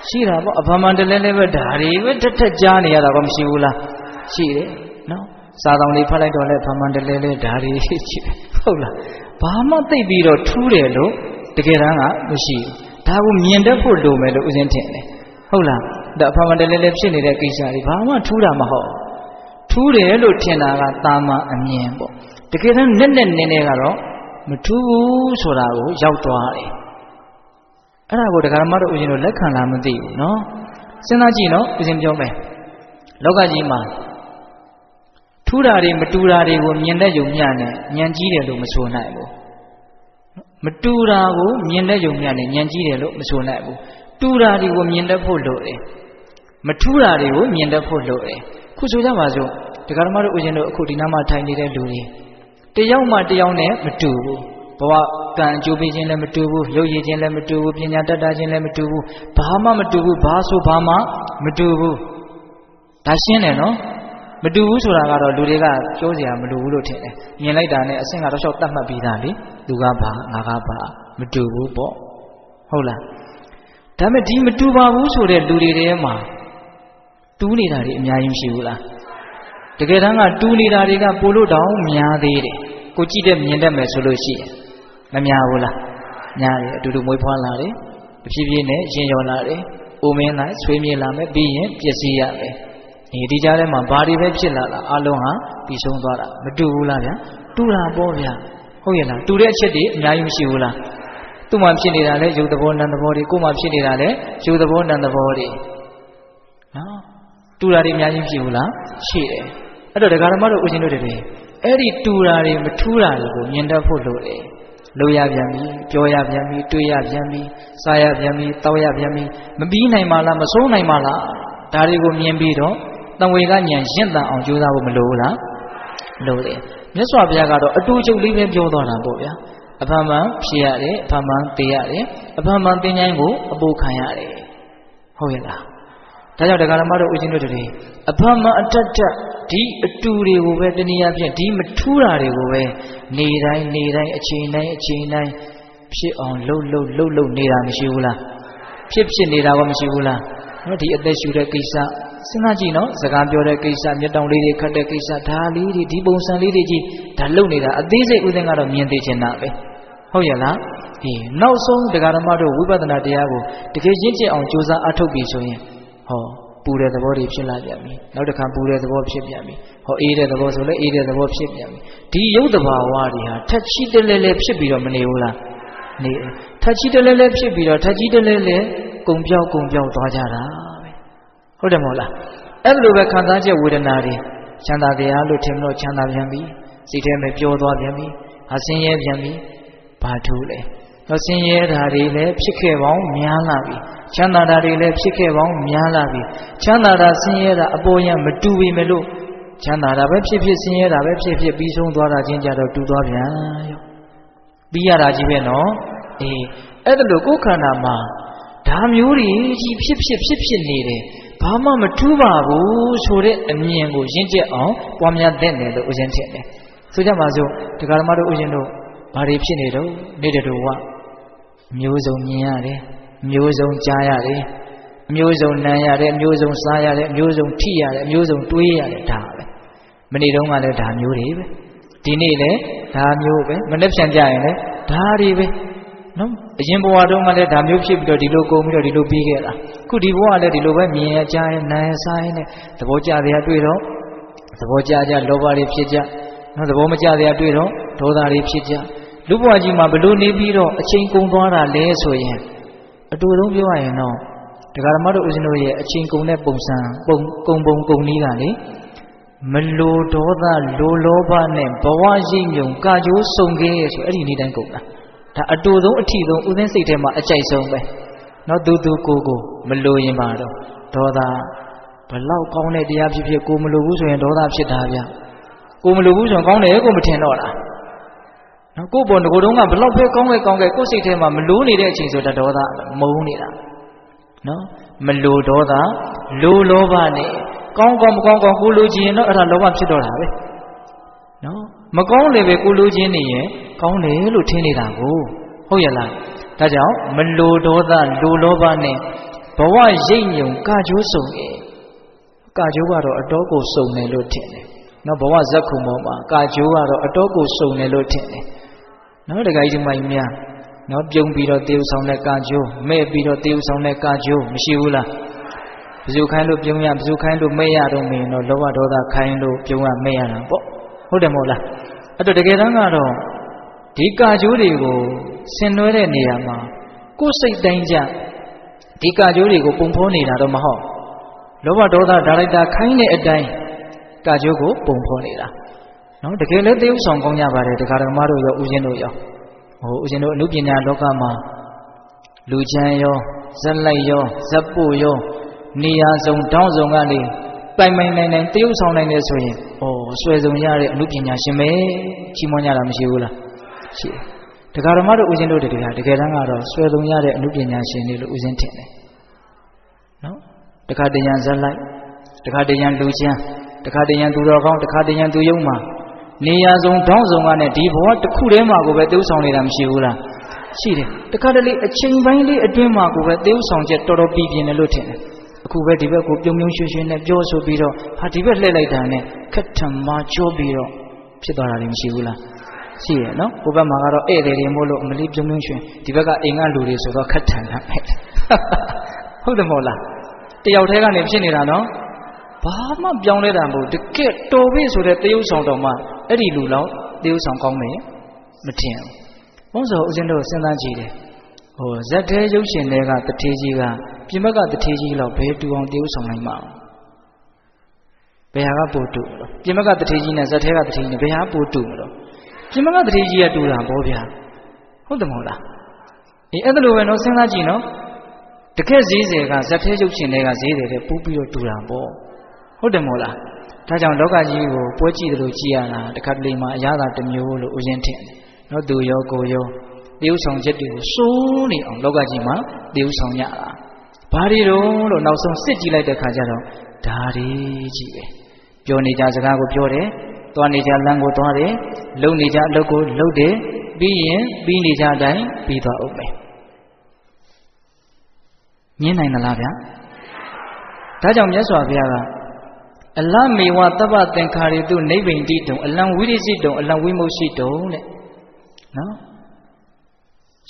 ရှိတာပေါ့အဖမှန်တလဲလဲပဲဒါတွေပဲထက်ကြားနေရတာကမရှိဘူးလားရှိတယ်နော်စာတောင်လေးဖတ်လိုက်တော့လဲဖမှန်တလဲလဲဒါတွေရှိတယ်ဟုတ်လားဘာမှသိပြီးတော့ထူးတယ်လို့တကယ်တမ်းကမရှိဘူးဒါကိုမြင်တတ်ဖို့လိုမယ်လို့ဦးဇင်းထင်တယ်ဟုတ်လားဒါအဖမှန်တလဲလဲဖြစ်နေတဲ့ကိစ္စတွေဘာမှထူးတာမဟုတ်ထူးတယ်လို့ထင်တာကတာမန်အမြင်ပေါ့တကယ်တမ်းနဲ့နေကတော့မထူးဘူးဆိုတာကိုရောက်သွားတယ်အဲ့ဒါကိုတရားဓမ္မတို့ဦးဇင်းတို့လက်ခံလာမသိဘူးနော်စဉ်းစားကြည့်နော်ဦးဇင်းပြောမယ်လောကကြီးမှာထူးတာတွေမတူတာတွေကိုမြင်တဲ့ယုံမျှနဲ့ဉာဏ်ကြီးတယ်လို့မဆိုနိုင်ဘူးမတူတာကိုမြင်တဲ့ယုံမျှနဲ့ဉာဏ်ကြီးတယ်လို့မဆိုနိုင်ဘူးတူတာတွေကိုမြင်တတ်ဖို့လိုတယ်မထူးတာတွေကိုမြင်တတ်ဖို့လိုတယ်ခုဆိုကြပါစို့တရားဓမ္မတို့ဦးဇင်းတို့အခုဒီနားမှာထိုင်နေတဲ့လူတွေတယောက်မှတယောက်နဲ့မတူဘူးဘဝကံအကျိုးပေးခြင်းလည်းမတူဘူးရုပ်ရည်ခြင်းလည်းမတူဘူးပညာတတ်တာခြင်းလည်းမတူဘူးဘာမှမတူဘူးဘာဆိုဘာမှမတူဘူးဒါရှင်းတယ်နော်မတူဘူးဆိုတာကတော့လူတွေကပြောစရာမလိုဘူးလို့ထင်တယ်မြင်လိုက်တာနဲ့အဆင့်ကတော့လျှောက်တတ်မှတ်ပြီးသားလေသူကဘာငါကဘာမတူဘူးပေါ့ဟုတ်လားဒါပေမဲ့ဒီမတူပါဘူးဆိုတဲ့လူတွေထဲမှာတူးနေတာတွေအများကြီးရှိဘူးလားတကယ်တမ်းကတူးနေတာတွေကပိုလို့တောင်များသေးတယ်ကိုကြည့်တဲ့မြင်တတ်မယ်ဆိုလို့ရှိရင်မများဘူးလားများတယ်အတူတူမွေးဖွားလာတယ်တဖြည်းဖြည်းနဲ့ရင်ရော်လာတယ်အိုမင်းလိုက်ဆွေးမြေ့လာမယ်ပြီးရင်ပျက်စီးရမယ်ဒီကြားထဲမှာဘာတွေပဲဖြစ်လာအလုံးဟာပြီးဆုံးသွားတာမတူဘူးလားဗျာတူတာပေါ့ဗျာဟုတ်ရဲ့လားတူတဲ့အချက်တွေအများကြီးမရှိဘူးလားသူ့မှာဖြစ်နေတာလဲရုပ်သဘောနာမ်သဘောတွေကိုယ်မှာဖြစ်နေတာလဲရုပ်သဘောနာမ်သဘောတွေနော်တူတာတွေအများကြီးဖြစ်ဘူးလားရှိတယ်အဲ့တော့ဒကာဓမ္မတို့ဦးဇင်းတို့တွေအဲ့ဒီတူတာတွေမထူးတာတွေကိုမြင်တတ်ဖို့လိုတယ်လို့ရပြန်ပြီပြောရပြန်ပြီတွေးရပြန်ပြီစားရပြန်ပြီတောက်ရပြန်ပြီမပြီးနိုင်ပါလားမဆုံးနိုင်ပါလားဒါတွေကိုမြင်ပြီးတော့တံဝေကဉာဏ်ရင့်တန်အောင်ကြိုးစားဖို့မလိုဘူးလားလိုတယ်မြတ်စွာဘုရားကတော့အတူချုပ်လေးပဲပြောသွားတာပေါ့ဗျာအဖန်မှန်ဖြစ်ရတယ်အဖန်မှန်သိရတယ်အဖန်မှန်သိဉာဏ်ကိုအပိုးခံရတယ်ဟုတ်ရဲ့လားဒါကြောင့်တရားဓမ္မတို့ဦးဇင်းတို့တွေအဖန်မှန်အတတ်ဒီအတူတွေကိုပဲတနည်းအားဖြင့်ဒီမထူးတာတွေကိုပဲနေတိုင်းအချိန်တိုင်းဖြစ်အောင်လှုပ်နေတာမရှိဘူးလားဖြစ်နေတာကမရှိဘူးလားနော်ဒီအသက်ရှူတဲ့ကိစ္စစဉ်းစားကြည့်နော်စကားပြောတဲ့ကိစ္စမျက်တောင်လေးတွေခတ်တဲ့ကိစ္စဒါလေးတွေဒီပုံစံလေးတွေကြီးဒါလှုပ်နေတာအသေးစိတ်ဦးသိန်းကတော့မြင်သိချင်တာပဲဟုတ်ရဲ့လားနောက်ဆုံးတရားဓမ္မတို့ဝိပဿနာတရားကိုတကယ်ရင့်ကျက်အောင်ကြိုးစားအားထုတ်ပြီးဆိုရင်ဟောပူတဲ့သဘောတွေဖြစ်လာပြန်ပြီနောက်တစ်ခါပူတဲ့သဘောဖြစ်ပြန်ပြီဟောအေးတဲ့သဘောဆိုလဲအေးတဲ့သဘောဖြစ်ပြန်ပြီဒီရုပ်တဘာဝတွေဟာထက်ချီတလဲလဲဖြစ်ပြီးတော့မနေဘူးလားနေထက်ချီတလဲလဲဖြစ်ပြီးတော့ထက်ချီတလဲလဲကုံပြောက်သွားကြတာပဲဟုတ်တယ်မဟုတ်လားအဲ့လိုပဲခံစားချက်ဝေဒနာတွေချမ်းသာတရားလို့ထင်လို့ချမ်းသာပြန်ပြီစိတ်ထဲမှာပျော်သွားပြန်ပြီအဆင်းရဲပြန်ပြီဘာထူးလဲတော့ဆင်းရဲတာတွေလည်းဖြစ်ခဲ့ပေါင်းများလာပြီချမ်းသာတာတွေလည်းဖြစ်ခဲ့ပေါင်းများလာပြီချမ်းသာတာဆင်းရဲတာအပေါ်ရမတူပေမဲ့လို့ချမ်းသာတာပဲဖြစ်ဆင်းရဲတာပဲဖြစ်ပြီးဆုံးသွားတာချင်းကြတော့တူသွားပြန်ရောပြီးရတာကြီးပဲနော်အဲ့ဒါလို့ကိုယ်ခန္ဓာမှာဒါမျိုးတွေကြီးဖြစ်နေတယ်ဘာမှမထူးပါဘူးဆိုတဲ့အမြင်ကိုရင့်ကျက်အောင်ပွားများသင့်တယ်လို့ဦးဇင်းထင်တယ် ဆိုကြပါစို့တရားဓမ္မတို့ဥရှင်တို့ဘာတွေဖြစ်နေတော့နေတဲ့တို့ကမျိုးစုံမြင်ရတယ်မျိုးစုံကြားရတယ်မျိုးစုံနားရတယ်မျိုးစုံစားရတယ်မျိုးစုံထိရတယ်မျိုးစုံတွေးရတယ်ဒါပဲမနေ့တုန်းကလည်းဒါမျိုးတွေပဲဒီနေ့လည်းဒါမျိုးပဲမနေ့ပြန်ကြရင်လည်းဒါတွေပဲနော်အရင်ဘဝတုန်းကလည်းဒါမျိုးဖြစ်ပြီးတော့ဒီလိုကုန်ပြီးတော့ဒီလိုပြီးခဲ့တာခုဒီဘဝလည်းဒီလိုပဲမြင်ရကြားရနားရစားရနဲ့သဘောကျတရားတွေ့တော့သဘောကျကြလောဘတွေဖြစ်ကြနော်သဘောမကျတရားတွေ့တော့ဒေါသတွေဖြစ်ကြလူဘဝကြီးမှာဘလို့နေပြီးတော့အချိန်ကုန်သွားတာလဲဆိုရင်အတူဆုံးပြောရရင်တော့တရားဓမ္မတို့ဦးဇင်းတို့ရဲ့အချိန်ကုန်တဲ့ပုံစံကုံနည်းကလေမလိုဒေါသလိုလောဘနဲ့ဘဝရိပ်မြုံကာကြိုးစုံခဲ့ဆိုအဲ့ဒီနေ့တိုင်းကုန်တာဒါအတူဆုံးအထီဆုံးဦးဇင်းစိတ်ထဲမှာအကြိုက်ဆုံးပဲနော်သူကိုမလိုရင်ပါတော့ဒေါသဘလောက်ကောင်းတဲ့တရားဖြစ်ဖြစ်ကိုမလိုဘူးဆိုရင်ဒေါသဖြစ်တာဗျကိုမလိုဘူးဆိုရင်ကောင်းတယ်ကိုမထင်တော့တာနော်ကိုပေါ်ငကိုတုံးကဘလောက်ပဲကောင်းခဲ့ကိုစိတ်ထဲမှာမလိုနေတဲ့အချိန်ဆိုတာဒေါသမုန်းနေတာနော်မလိုဒေါသလိုလောဘနဲ့ကောင်းမကောင်းကိုလိုချင်ရင်တော့အဲ့ဒါလောဘဖြစ်တော့တာပဲနော်မကောင်းလေပဲကိုလိုချင်နေရင်ကောင်းတယ်လို့ထင်နေတာကိုဟုတ်ရဲ့လားဒါကြောင့်မလိုဒေါသလိုလောဘနဲ့ဘဝရိပ်ညုံကာကြိုးစုံရဲ့ကာကြိုးကတော့အတော်ကိုစုံတယ်လို့ထင်တယ်နော်ဘဝဇက်ခုံပေါ်မှာကာကြိုးကတော့အတော်ကိုစုံတယ်လို့ထင်တယ်နော်တခါကြီးဒီမိုင်းများနော်ပြုံးပြီးတော့တေးဥဆောင်တဲ့ကာကြိုးမဲ့ပြီးတော့တေးဥဆောင်တဲ့ကာကြိုးမရှိဘူးလားဘယ်သူခိုင်းလို့ပြုံးရဘယ်သူခိုင်းလို့မဲ့ရတော့မင်းတော့လောဘဒေါသခိုင်းလို့ပြုံးရမဲ့ရတာပေါ့ဟုတ်တယ်မဟုတ်လားအဲ့တော့တကယ်တမ်းကတော့ဒီကာကြိုးတွေကိုဆင်နွှဲတဲ့နေရာမှာကိုယ်စိတ်တိုင်းကြဒီကာကြိုးတွေကိုပုံဖော်နေတာတော့မဟုတ်လောဘဒေါသဒါရိုက်တာခိုင်းတဲ့အတိုင်းကာကြိုးကိုပုံဖော်နေတာနော်တကယ်လည်းသေဥဆောင်ကောင်းကြပါတယ်တရားဓမ္မတို့ရောဥရှင်တို့ရောဥရှင်တို့အနုပညာလောကမှာလူချမ်းရောဇက်လိုက်ရောဇက်ပို့ရောနေရာစုံတောင်းစုံကနေပိုင်နိုင်သေဥဆောင်နိုင်တယ်ဆိုရင်ဆွဲစုံရတဲ့အနုပညာရှင်ပဲချီးမွမ်းကြတာမရှိဘူးလားရှိတယ်တရားဓမ္မတို့ဥရှင်တို့တကယ်တမ်းကတော့ဆွဲစုံရတဲ့အနုပညာရှင်တွေလို့ဥရှင်ထင်တယ်နော်တခါတရံဇက်လိုက်တခါတရံလူချမ်းတခါတရံသူတော်ကောင်းတခါတရံသူယုံမှာနေရာစုံတောင်းစုံကနဲ့ဒီဘဝတစ်ခုတည်းမှာကိုပဲသေဥဆောင်နေတာမရှိဘူးလားရှိတယ်တခါတလေအချိန်ပိုင်းလေးအတွင်းမှာကိုပဲသေဥဆောင်ချက်တော်တော်ပြင်းတယ်လို့ထင်တယ်အခုပဲဒီဘက်ကိုပြုံရွှင်နဲ့ပြောဆိုပြီးတော့ဟာဒီဘက်လှည့်လိုက်တာနဲ့ခက်ထံမှာကြောပြီးတော့ဖြစ်သွားတာလည်းမရှိဘူးလားရှိရနော်ဟိုဘက်မှာကတော့ဧည့်သည်တွေမို့လို့အမလေးပြုံရွှင်ဒီဘက်ကအိမ်ကလူတွေဆိုတော့ခက်ထံတာဟုတ်တယ်မဟုတ်လားတယောက်တည်းကနေဖြစ်နေတာနော်ဘာမှပြောင်းလဲတာမဟုတ်တကယ်တော်ပြီဆိုတဲ့သေဥဆောင်တော်မှာအဲ့ဒီလူလောက်သေဥဆောင်ကောင်းမယ်မထင်ဘူးဘုန်းတော်ဦးဇင်းတို့စဉ်းစားကြည့်တယ်ဇက်သေးရုပ်ရှင်တွေကတထေးကြီးကပြင်ဘက်ကတထေးကြီးလောက်ဘယ်တူအောင်သေဥဆောင်နိုင်မှာဘယ်ဟာကပို့တူလို့ပြင်ဘက်ကတထေးကြီးနဲ့ဇက်သေးကတထေးကြီးနဲ့ဘယ်ဟာပို့တူမလို့ပြင်ဘက်ကတထေးကြီးကတူတာဗောဗျာဟုတ်တယ်မဟုတ်လားအဲ့ဒါလိုပဲနော်စဉ်းစားကြည့်နော်တကယ်ဈေးတွေကဇက်သေးရုပ်ရှင်တွေကဈေးတွေပူးပြီးတော့တူတာဗောဟုတ်တယ်မဟုတ်လားဒါကြောင့်လောကကြီးကိုပွဲကြည့်တယ်လို့ကြည်ရတာတခါတလေမှာအရာသာတစ်မျိုးလို့ဥစဉ်ထင်တယ်နော်သူရောကိုရောသေဥဆောင်ချက်တွေကိုစိုးနေအောင်လောကကြီးမှာသေဥဆောင်ရတာဘာတွေလို့နောက်ဆုံးစစ်ကြည့်လိုက်တဲ့ခါကျတော့ဒါတွေကြီးပဲပြောနေကြစကားကိုပြောတယ်သွားနေကြလမ်းကိုသွားတယ်လုံနေကြအလုပ်ကိုလုပ်တယ်ပြီးရင်ပြီးနေကြအတိုင်းပြီးသွားအောင်ပဲမြင်နိုင်သလားဗျာဒါကြောင့်မြတ်စွာဘုရားကအလမေဝတပ္ပသင်္ခါရိတုနိဗ္ဗိန္တိတုံအလံဝိရိစိတုံအလံဝိမုတ်ရှိတုံတဲ့နော်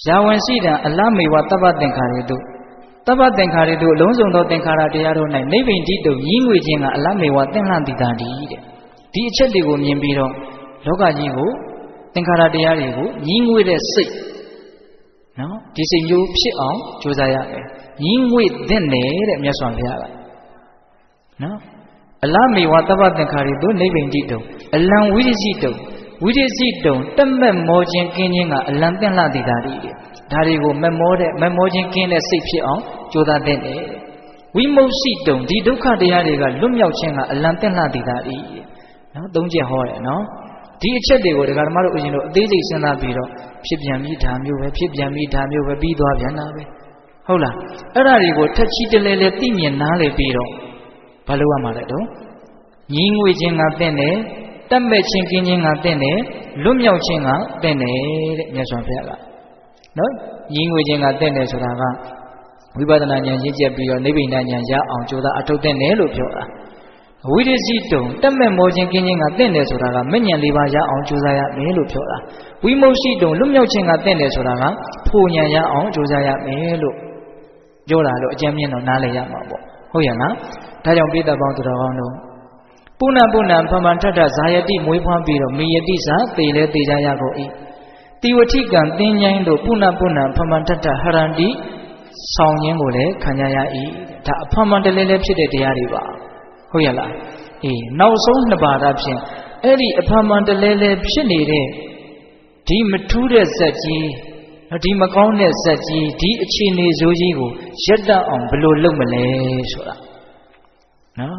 ယာဝင်ရှိတံအလမေဝတပ္ပသင်္ခါရိတုတပ္ပသင်္ခါရိတုအလုံးစုံသောသင်္ခါရတရားတို့၌နိဗ္ဗိန္တိတုံရင်းငွေခြင်းကအလမေဝသင်္လှတိတာဒီတဲ့ဒီအချက်တွေကိုမြင်ပြီးတော့လောကကြီးကိုသင်္ခါရတရားတွေကိုရင်းငွေတဲ့စိတ်နော်ဒီစိတ်မျိုးဖြစ်အောင်ကြိုးစားရမယ်ရင်းငွေတဲ့တဲ့မြတ်စွာဘုရားကနော်အလမေဝတပ္ပသင်္ခါရိတုနိဗ္ဗိန္တိတုံအလံဝိရိစိတုံဝိရိစိတုံတက်မဲ့မောခြင်းကင်းခြင်းကအလံသင်္လှတိတာဒီတဲ့ဒါတွေကိုမမောခြင်းကင်းတဲ့စိတ်ဖြစ်အောင်ကြိုးစားတဲ့ဝိမုတ်စိတုံဒီဒုက္ခတရားတွေကလွတ်မြောက်ခြင်းကအလံသင်္လှတိတာဒီနော်သုံးချက်ဟောတယ်နော်ဒီအချက်တွေကိုဒကာဓမ္မတို့ဦးဇင်းတို့အသေးစိတ်စဉ်းစားပြီးတော့ဖြစ်ပြန်ပြီးဒါမျိုးပဲဖြစ်ပြန်ပြီးဒါမျိုးပဲပြီးသွားပြန်တာပဲဟုတ်လားအဲ့ဒါတွေကိုထက်ချီတလဲလဲသိမြင်နားလေပြီးတော့ဘာလို့ရမှာလဲတော့ညီငွေခြင်းကတဲ့နဲ့ တက်မဲ့ချင်းကင်းချင်းကတင့်တယ်လွတ်မြောက်ခြင်းကတင့်တယ်တဲ့မြတ်စွာဘုရားကနော်ညီငွေခြင်းကတင့်တယ်ဆိုတာကဝိပဿနာဉာဏ်ရင့်ကျက်ပြီးတော့နိဗ္ဗာန်ဉာဏ်ရအောင်ကြိုးစားအထုတ်တဲ့တယ်လို့ပြောတာဝိရိစီတုံတက်မဲ့မောခြင်းကင်းခြင်းကတင့်တယ်ဆိုတာကမဉဏ်၄ပါးရအောင်ကြိုးစားရမယ်လို့ပြောတာဝိမုတ်ရှိတုံလွတ်မြောက်ခြင်းကတင့်တယ်ဆိုတာကဖို့ဉာဏ်ရအောင်ကြိုးစားရမယ်လို့ပြောတာလို့အကျဉ်းမြင့်တော့နားလည်ရမှာပေါ့ဟုတ်ရဲ့လားဒါကြောင့်ပိဋကပေါင်းသူတော်ကောင်းတို့ပုဏ္ဏပုဏ္ဏဖမန်ထထဇာယတိမွေးဖွားပြီးတော့မိယတိစာသေလဲသေကြရကုန်၏တိဝတိကံသင်ញိုင်းတို့ပုဏ္ဏပုဏ္ဏဖမန်ထထဟရန္တိဆောင်ခြင်းကိုလည်းခံကြရ၏ဒါအဖမန်တလဲလဲဖြစ်တဲ့တရားတွေပါဟုတ်ရဲ့လားအေးနောက်ဆုံးနှစ်ပါးတာဖြင့်အဲ့ဒီအဖမန်တလဲလဲဖြစ်နေတဲ့ဒီမထူးတဲ့ဇက်ကြီးဒီမကောင်းတဲ့ဇက်ကြီးဒီအခြေအနေဆိုးကြီးကိုရက်တအောင်ဘယ်လိုလုပ်မလဲဆိုတာနော်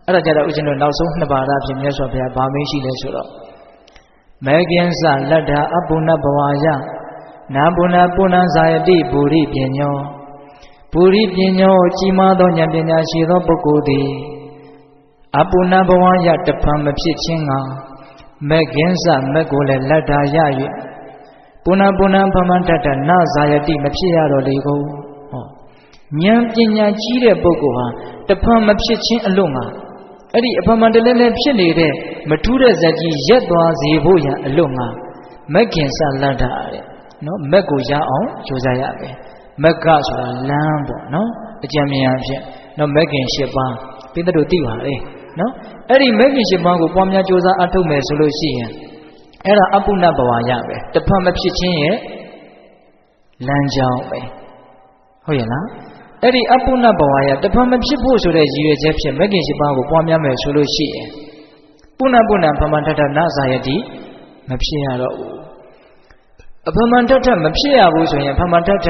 အဲ့ဒါကြတော့ဦးဇင်းတို့နောက်ဆုံးနှစ်ပါးတာဖြင့်မြတ်စွာဘုရားဗာမင်းရှိလဲဆိုတော့မေကင်းစလတ္ထာအပုဏ္ဏဘဝယနာပုဏ္ဏပုဏ္ဏဇာယတိပုရိပညောပုရိပညောကြီးမားသောဉာဏ်ပညာရှိသောပုဂ္ဂိုလ်သည်အပုဏ္ဏဘဝယတဖန်မဖြစ်ခြင်းကမေကင်းစမက်ကိုလည်းလတ္ထာရ၍ပုဏ္ဏပုဏ္ဏဖမန်တတနဇာယတိမဖြစ်ရတော့လေကုန်ဟောဉာဏ်ပညာကြီးတဲ့ပုဂ္ဂိုလ်ဟာတဖန်မဖြစ်ခြင်းအလို့ငါအဲ့ဒီအဖမန်တလဲလဲဖြစ်နေတဲ့မထူးတဲ့ဇက်ကြီးရက်သွားစေဖို့ရန်အလို့ငါမက်ကင်စလတ္တာတဲ့နော်မက်ကိုရအောင်ကြိုးစားရမယ်မက်ကဆိုတာလမ်းပေါ့နော်အကြံဉာဏ်ဖြင့်နော်မက်ကင်၈ပါးပိဋကတို့သိပါလေနော်အဲ့ဒီမက်ကင်၈ပါးကိုပွားများကြိုးစားအထုတ်မယ်ဆိုလို့ရှိရင်အဲ့ဒါအပုဏ္ဏဘဝရပဲတဖန်မဖြစ်ခြင်းရဲ့လမ်းကြောင်းပဲဟုတ်ရဲ့လားအဲ့ဒီအပုဏ္ဏဘဝရတဖန်မဖြစ်ဖို့ဆိုတဲ့ရည်ရွယ်ချက်ဖြင့်မဂ္ဂင်၈ပါးကိုပွားများမယ်ဆိုလို့ရှိရင်ပုဏ္ဏပုဏ္ဏဖမန်ထထနဇာယတိမဖြစ်ရတော့ဘူးအဖမန်ထထမဖြစ်ရဘူးဆိုရင်ဖမန်ထထ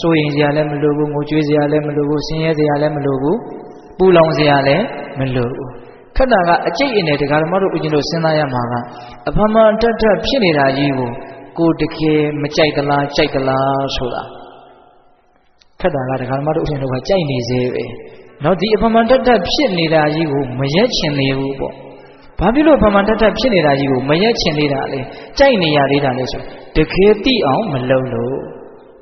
စိုးရင်စရာလည်းမလိုဘူးငိုကြွေးစရာလည်းမလိုဘူးဆင်းရဲစရာလည်းမလိုဘူးပူလောင်စရာလည်းမလိုဘူးခဏကအကျိတ်အနယ်တရားဓမ္မတို့ဦးဇင်းတို့စဉ်းစားရမှာကအဖမန်ထထဖြစ်နေတာကြီးကိုတကယ်မကြိုက်သလားကြိုက်သလားဆိုတာခက်တာကဒကာမတို့ဦးဇင်းတို့ကကြိုက်နေသေးပဲเนาะဒီအဖမန်တတ်ဖြစ်နေတာကြီးကိုမရက်ချင်သေးဘူးပေါ့ဘာဖြစ်လို့အဖမန်တတ်ဖြစ်နေတာကြီးကိုမရက်ချင်သေးတာလဲကြိုက်နေရသေးတာလဲဆိုတကယ်သိအောင်မလုပ်လို့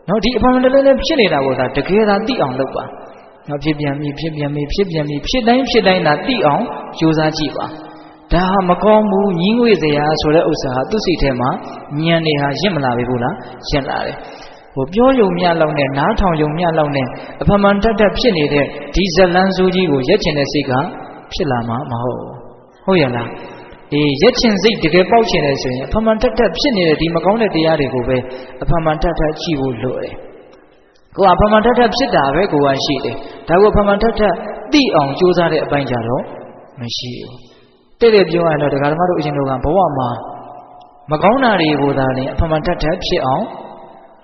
เนาะဒီအဖမန်တတ်လည်းဖြစ်နေတာကိုသာတကယ်သာသိအောင်လုပ်ပါเนาะဖြစ်ပြန်ပြီဖြစ်တိုင်းသာသိအောင်ကြိုးစားကြည့်ပါဒါဟာမကောင်းဘူးညင်းငွေစရာဆိုတဲ့ဥစ္စာဟာသူ့စိတ်ထဲမှာဉာဏ်တွေဟာရင့်မလာပြီဘူးလားရင့်လာတယ်ဟိုပြောယုံမြလောက်နဲ့နားထောင်ယုံမြလောက်နဲ့အဖမန်တတ်ဖြစ်နေတဲ့ဒီဇလန်းစိုးကြီးကိုရက်ချင်တဲ့စိတ်ကဖြစ်လာမှာမဟုတ်ဟုတ်ရလားအေးရက်ချင်စိတ်တကယ်ပေါက်ချင်တယ်ဆိုရင်အဖမန်တတ်ဖြစ်နေတဲ့ဒီမကောင်းတဲ့တရားတွေကိုပဲအဖမန်တတ်ကြည့်ဖို့လိုတယ်ကိုကအဖမန်တတ်ဖြစ်တာပဲကိုကရှိတယ်ဒါကိုအဖမန်တတ်သိအောင်ကြိုးစားတဲ့အပိုင်းကြတော့မရှိဘူးတဲ့ပြောရရင်တော့ဒကာဓမ္မတို့အရှင်တို့ကဘဝမှာမကောင်းတာတွေကိုသာလေအဖမန်တတ်ဖြစ်အောင်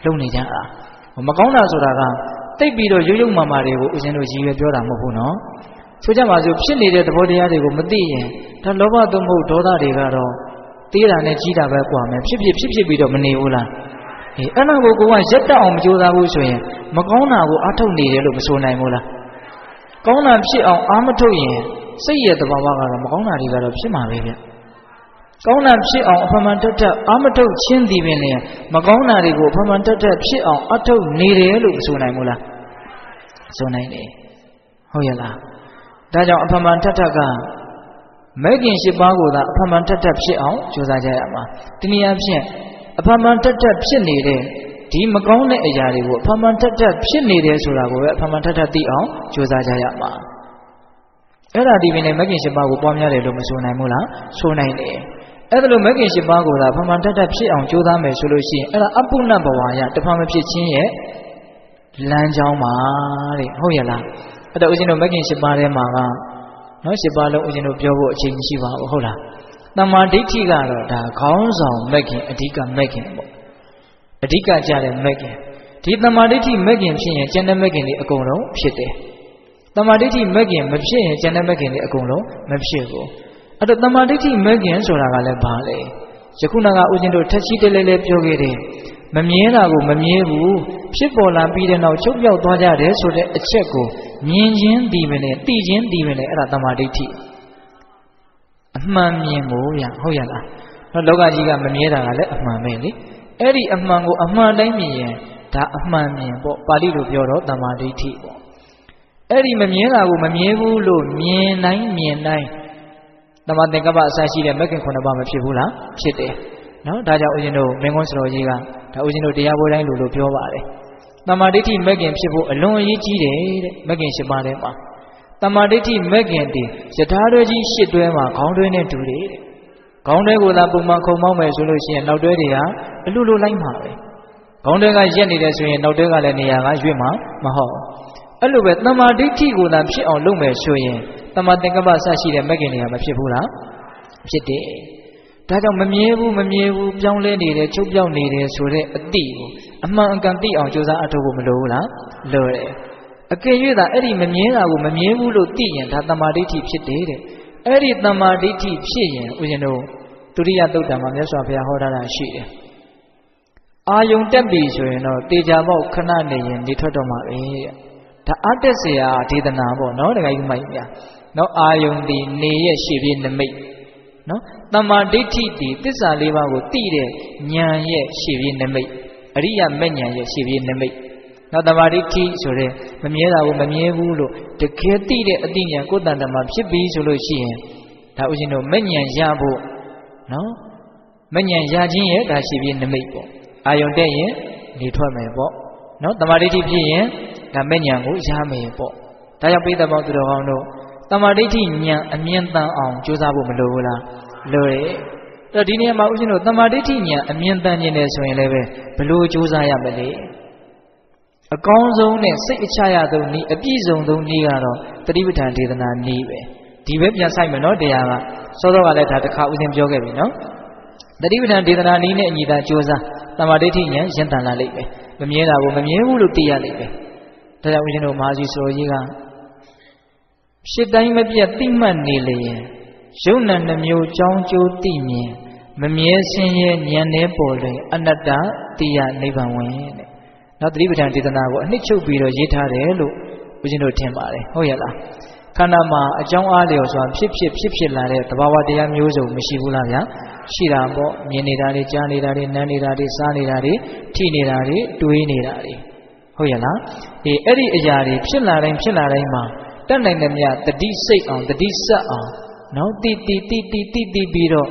လုပ်နေကြတာမကောင်းတာဆိုတာကတိတ်ပြီးတော့ရုပ်ရုပ်မာမာတွေကိုဦးဇင်းတို့ရည်ရွယ်ပြောတာမဟုတ်ဘူးနော်ဆိုကြပါစို့ဖြစ်နေတဲ့သဘောတရားတွေကိုမသိရင်ဒါလောဘသို့မဟုတ်ဒေါသတွေကတော့သေးတာနဲ့ကြီးတာပဲกว่าမယ်ဖြစ်ပြီးတော့မနေဘူးလားအေးအဲ့ဒါကိုကရက်တက်အောင်မကြိုးစားဘူးဆိုရင်မကောင်းတာကိုအထုတ်နေတယ်လို့မဆိုနိုင်ဘူးလားကောင်းတာဖြစ်အောင်အာမထုတ်ရင်စိတ်ရဲ့သဘာဝကတော့မကောင်းတာတွေကတော့ဖြစ်မှာပဲဗျကောင်းတာဖြစ်အောင်အဖမန်တတ်အာမထုတ်ချင်းသည်ပင်လည်းမကောင်းတာတွေကိုအဖမန်တတ်ဖြစ်အောင်အထုတ်နေတယ်လို့မဆိုနိုင်ဘူးလားဆိုနိုင်တယ်ဟုတ်ရဲ့လားဒါကြောင့်အဖမန်တတ်ကမဲခင်၈ပါးကိုသာအဖမန်တတ်ဖြစ်အောင်ကြိုးစားကြရမှာဒီနည်းအားဖြင့်အဖမန်တတ်ဖြစ်နေတဲ့ဒီမကောင်းတဲ့အရာတွေကိုအဖမန်တတ်ဖြစ်နေတယ်ဆိုတာကိုပဲအဖမန်တတ်သိအောင်ကြိုးစားကြရမှာအဲ့ဒါဒီပင်လည်းမဲခင်၈ပါးကိုပွားများတယ်လို့မဆိုနိုင်ဘူးလားဆိုနိုင်တယ်အဲ့ဒါလို့မဂ္ဂင်၈ပါးကိုသာဖမန်တတ်ဖြစ်အောင်ကြိုးစားမယ်ဆိုလို့ရှိရင်အဲ့ဒါအပုဏ္ဏဘဝရတဖန်မဖြစ်ခြင်းရဲ့လမ်းကြောင်းပါတဲ့ဟုတ်ရဲ့လားအဲ့တော့ဦးဇင်းတို့မဂ္ဂင်၈ပါးထဲမှာကနော်၈ပါးလုံးဦးဇင်းတို့ပြောဖို့အချိန်မရှိပါဘူးဟုတ်လားတမ္မာဒိဋ္ဌိကတော့ဒါခေါင်းဆောင်မဂ္ဂင်အဓိကမဂ္ဂင်ပေါ့အဓိကကြတဲ့မဂ္ဂင်ဒီတမ္မာဒိဋ္ဌိမဂ္ဂင်ဖြစ်ရင်ကျန်တဲ့မဂ္ဂင်တွေအကုန်လုံးဖြစ်တယ်တမ္မာဒိဋ္ဌိမဂ္ဂင်မဖြစ်ရင်ကျန်တဲ့မဂ္ဂင်တွေအကုန်လုံးမဖြစ်ဘူးအဲ့တော့တမ္မာဒိဋ္ဌိမဂ္ဂင်ဆိုတာကလည်းဘာလဲယခုနကဦးဇင်းတို့ထက်ချီတလဲလဲပြောခဲ့တယ်မမြဲတာကိုမမြဲဘူးဖြစ်ပေါ်လာပြီးတဲ့နောက်ချုပ်ပြောက်သွားကြတယ်ဆိုတဲ့အချက်ကိုမြင်ချင်းဒီမနဲ့သိချင်းဒီမနဲ့အဲ့ဒါတမ္မာဒိဋ္ဌိ အမှန်မြင်ကိုဗျဟုတ်ရလားနော်လောကကြီးကမမြဲတာကလည်းအမှန်ပဲလေအဲ့ဒီအမှန်ကိုအမှန်တိုင်းမြင်ရင်ဒါအမှန်မြင်ပေါ့ပါဠိလိုပြောတော့တမ္မာဒိဋ္ဌိပေါ့အဲ့ဒီမမြင်တာကိုမမြင်ဘူးလို့မြင်တိုင်းတမ္မာသင်္ကပ္ပအစရှိတဲ့မဂ္ဂင်9ပါးမဖြစ်ဘူးလားဖြစ်တယ်နော်ဒါကြောင့်ဦးဇင်းတို့မင်းကွန်းစတော်ကြီးကဒါဦးဇင်းတို့တရားပွဲတိုင်းလို့ပြောပါတယ်တမ္မာဒိဋ္ဌိမဂ္ဂင်ဖြစ်ဖို့အလွန်အရေးကြီးတယ်တဲ့မဂ္ဂင်7ပါးထဲမှာတမ္မာဒိဋ္ဌိမဂ္ဂင်တည်ယထာတွဲကြီး8တွဲမှာခေါင်းတွဲနဲ့တူတယ်တဲ့ခေါင်းတွဲကိုသာပုံမှန်ခုံမောင်းမယ်ဆိုလို့ရှိရင်နောက်တွဲတွေကအလူလိုလိုက်မှာပဲခေါင်းတွဲကရက်နေတယ်ဆိုရင်နောက်တွဲကလည်းနေရာကရွေ့မှာမဟုတ်အဲ့လိုပဲတမ္မာဒိဋ္ဌိကိုသာဖြစ်အောင်လုပ်မယ်ဆိုရင်တမ္မာသင်္ကပ္ပစရှိတဲ့မဂ္ဂင်တွေကမဖြစ်ဘူးလားဖြစ်တယ်ဒါကြောင့်မမြဲဘူးပြောင်းလဲနေတယ်ချုပ်ပြောက်နေတယ်ဆိုတဲ့အတိကိုအမှန်အကန်သိအောင်ကြိုးစားအထောက်ဖို့မလိုဘူးလားလိုတယ်အကယ်၍သာအဲ့ဒီမမြဲတာကိုမမြဲဘူးလို့သိရင်ဒါတမ္မာဒိဋ္ဌိဖြစ်တယ်တဲ့အဲ့ဒီတမ္မာဒိဋ္ဌိဖြစ်ရင်ဦးဇင်းတို့ဒုတိယသုတ်တံမှာမြတ်စွာဘုရားဟောထားတာရှိတယ်အာယုံတက်ပြီဆိုရင်တော့တေချာပေါက်ခဏနေရင်နေထွက်တော့မှာပဲတဲ့ဒါအတက်เสียဒေသနာပေါ့နော်တခါကြီးမိုက်ပြနော်အာယုံဒီနေရဲ့ရှေ့ပြေးနမိတ်နော်တမ္မာဒိဋ္ဌိဒီသစ္စာလေးပါးကိုသိတဲ့ဉာဏ်ရဲ့ရှေ့ပြေးနမိတ်အရိယမဉ္ဇဉ်ရဲ့ရှေ့ပြေးနမိတ်နောက်တမ္မာဒိဋ္ဌိဆိုတဲ့မမြဲတာကိုမမြဲဘူးလို့တကယ်သိတဲ့အသိဉာဏ်ကိုယ်တန်တမှာဖြစ်ပြီးဆိုလို့ရှိရင်ဒါဥရှင်တို့မဉ္ဇဉ်ရဖို့နော်မဉ္ဇဉ်ရခြင်းရဲ့ဒါရှေ့ပြေးနမိတ်ပေါ့အာယုံတက်ရင်နေထွက်မယ်ပေါ့နော်တမ္မာဒိဋ္ဌိဖြစ်ရင်ဒါမဉ္ဇဉ်ကိုရမယ်ပေါ့ဒါကြောင့်ပိဿပေါင်းသူတော်ကောင်းတို့တမ္မာဒိဋ္ဌိဉာဏ်အမြင်တန်အောင်ကြိုးစားဖို့မလိုဘူးလားလိုတယ်အဲ့တော့ဒီနေရာမှာဦးဇင်းတို့တမ္မာဒိဋ္ဌိဉာဏ်အမြင်တန်ခြင်းနဲ့ဆိုရင်လည်းပဲဘလို့ကြိုးစားရမလဲအကောင်းဆုံးနဲ့စိတ်အချရဆုံးဤအပြည့်စုံဆုံးဤကတော့တတိပဋ္ဌာန်ဒေသနာနည်းပဲဒီပဲပြန်ဆိုင်မယ်နော်တရားကစောစောကလည်းဒါတစ်ခါဦးဇင်းပြောခဲ့ပြီနော်တတိပဋ္ဌာန်ဒေသနာနည်းနဲ့အညီသာကြိုးစားတမ္မာဒိဋ္ဌိဉာဏ်ရှင်းတန်လာလိမ့်မယ်မမြဲတာကိုမမြဲဘူးလို့သိရလိမ့်မယ်ဒါကြောင့်ဦးဇင်းတို့မဟာကြီးဆိုကြီးကရှစ်တိုင်းမပြတ်သိမှတ်နေလျင်ယုံနာနှမျိုးကြောင်းကျိုးသိမြင်မမြဲဆင်းရဲဉာဏ်နဲ့ပေါ်လေအနတ္တတရားနိဗ္ဗာန်ဝင်တဲ့နောက်တတိပဋ္ဌာန်ဒေသနာကိုအနှစ်ချုပ်ပြီးတော့ရေးထားတယ်လို့ဦးဇင်းတို့ထင်ပါတယ်ဟုတ်ရဲ့လားခန္ဓာမှာအကြောင်းအားလျော်စွာဖြစ်လာတဲ့သဘာဝတရားမျိုးစုံမရှိဘူးလားဗျာရှိတာပေါ့မြင်နေတာတွေကြားနေတာတွေနားနေတာတွေစားနေတာတွေထိနေတာတွေတွေးနေတာတွေဟုတ်ရဲ့လားအဲ့ဒီအရာတွေဖြစ်လာတိုင်းမှာတတ်နိုင်တဲ့မြတ်တတိစိတ်အောင်တတိဆက်အောင်နော်တိပြီးတော့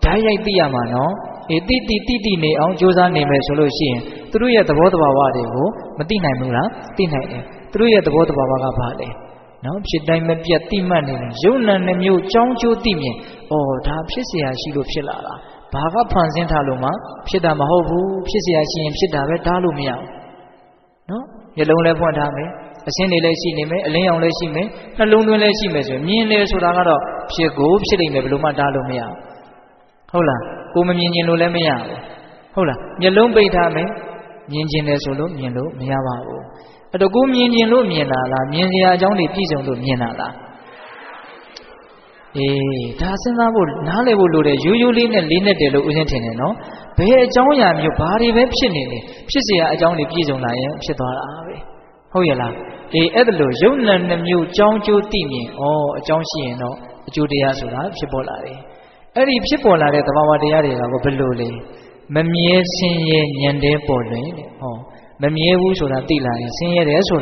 ဓာတ်ရိုက်သိရမှာနော်တိနေအောင်ကြိုးစားနေမယ်ဆိုလို့ရှိရင်သူတို့ရဲ့သဘောတဘာဝတွေကိုမသိနိုင်ဘူးလားသိနိုင်တယ်သူတို့ရဲ့သဘောတဘာဝကဘာလဲနော်ဖြစ်တိုင်းမပြတ်သိမှတ်နေတယ်ယုံနာနှမျိုးကြောင်းကျိုးသိမြင်ဒါဖြစ်เสียရှိလို့ဖြစ်လာတာဘာကဖန်ဆင်းထားလို့မှဖြစ်တာမဟုတ်ဘူးဖြစ်เสียရှိရင်ဖြစ်တာပဲဒါလို့မရဘူးနော်မျက်လုံးလည်းဖွင့်ထားမယ်အစင်းတွေလည်းရှိနေမယ်အလင်းရောင်လည်းရှိမယ်နှလုံးသွင်းလည်းရှိမယ်ဆိုရင်မြင်တယ်ဆိုတာကတော့ဖြစ်ကိုဖြစ်နေမယ်ဘယ်လိုမှတားလို့မရဘူးဟုတ်လားကိုမမြင်ခြင်းလို့လည်းမရဘူးဟုတ်လားမျက်လုံးပိတ်ထားမယ်မြင်ခြင်းတယ်ဆိုလို့မြင်လို့မရပါဘူးအဲ့တော့ကိုမြင်ခြင်းလို့မြင်တာလားမြင်စရာအကြောင်းတွေပြည့်စုံလို့မြင်တာလားဒါစဉ်းစားဖို့နားလည်ဖို့လိုတယ်ရိုးရိုးလေးနဲ့လေးနဲ့တယ်လို့ဦးဇင်းထင်တယ်နော်ဘယ်အကြောင်းအရာမျိုးဘာတွေပဲဖြစ်နေတယ်ဖြစ်เสียအကြောင်းတွေပြည့်စုံလာရင်ဖြစ်သွားတာပဲဟုတ်ရဲ့လားအဲ့ဒါလို့ယုံနာနှမျိုးကြောင်းကျိုးသိမြင်အကြောင်းရှိရင်တော့အကျိုးတရားဆိုတာဖြစ်ပေါ်လာတယ်အဲ့ဒီဖြစ်ပေါ်လာတဲ့သဘာဝတရားတွေကဘယ်လိုလဲမမြဲဆင်းရဲဉာဏ်တဲ့ပေါ်လွင်တဲ့မမြဲဘူးဆိုတာသိလာရင်ဆင်းရဲတယ်ဆိုတ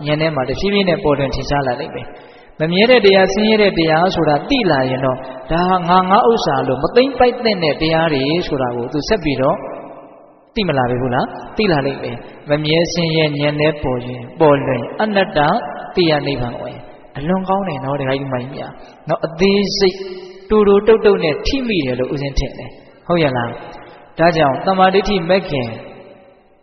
ာဉာဏ်ထဲမှာတဖြည်းဖြည်းနဲ့ပေါ်လွင်ထင်ရှားလာနိုင်မယ်မမြဲတဲ့တရားဆင်းရဲတဲ့တရားဆိုတာသိလာရင်တော့ဒါငါဥစ္စာလို့မသိမ့်ပိုက်တဲ့တရားတွေဆိုတာကိုသူဆက်ပြီးတော့သိမလာပြီဘူးလားသိလာလိမ့်မယ်မမြဲဆင်းရဲဉာဏ်နဲ့ပေါ်လွင်အနတ္တတရားနိဗ္ဗာန်ဝင်အလွန်ကောင်းတယ်နော်ဒီခိုင်းမိုင်းမြနော်အသေးစိတ်တူတုတ်နဲ့ထိမိတယ်လို့ဦးဇင်းထင်တယ်ဟုတ်ရဲ့လားဒါကြောင့်တမ္မာဒိဋ္ဌိမဂ်ခင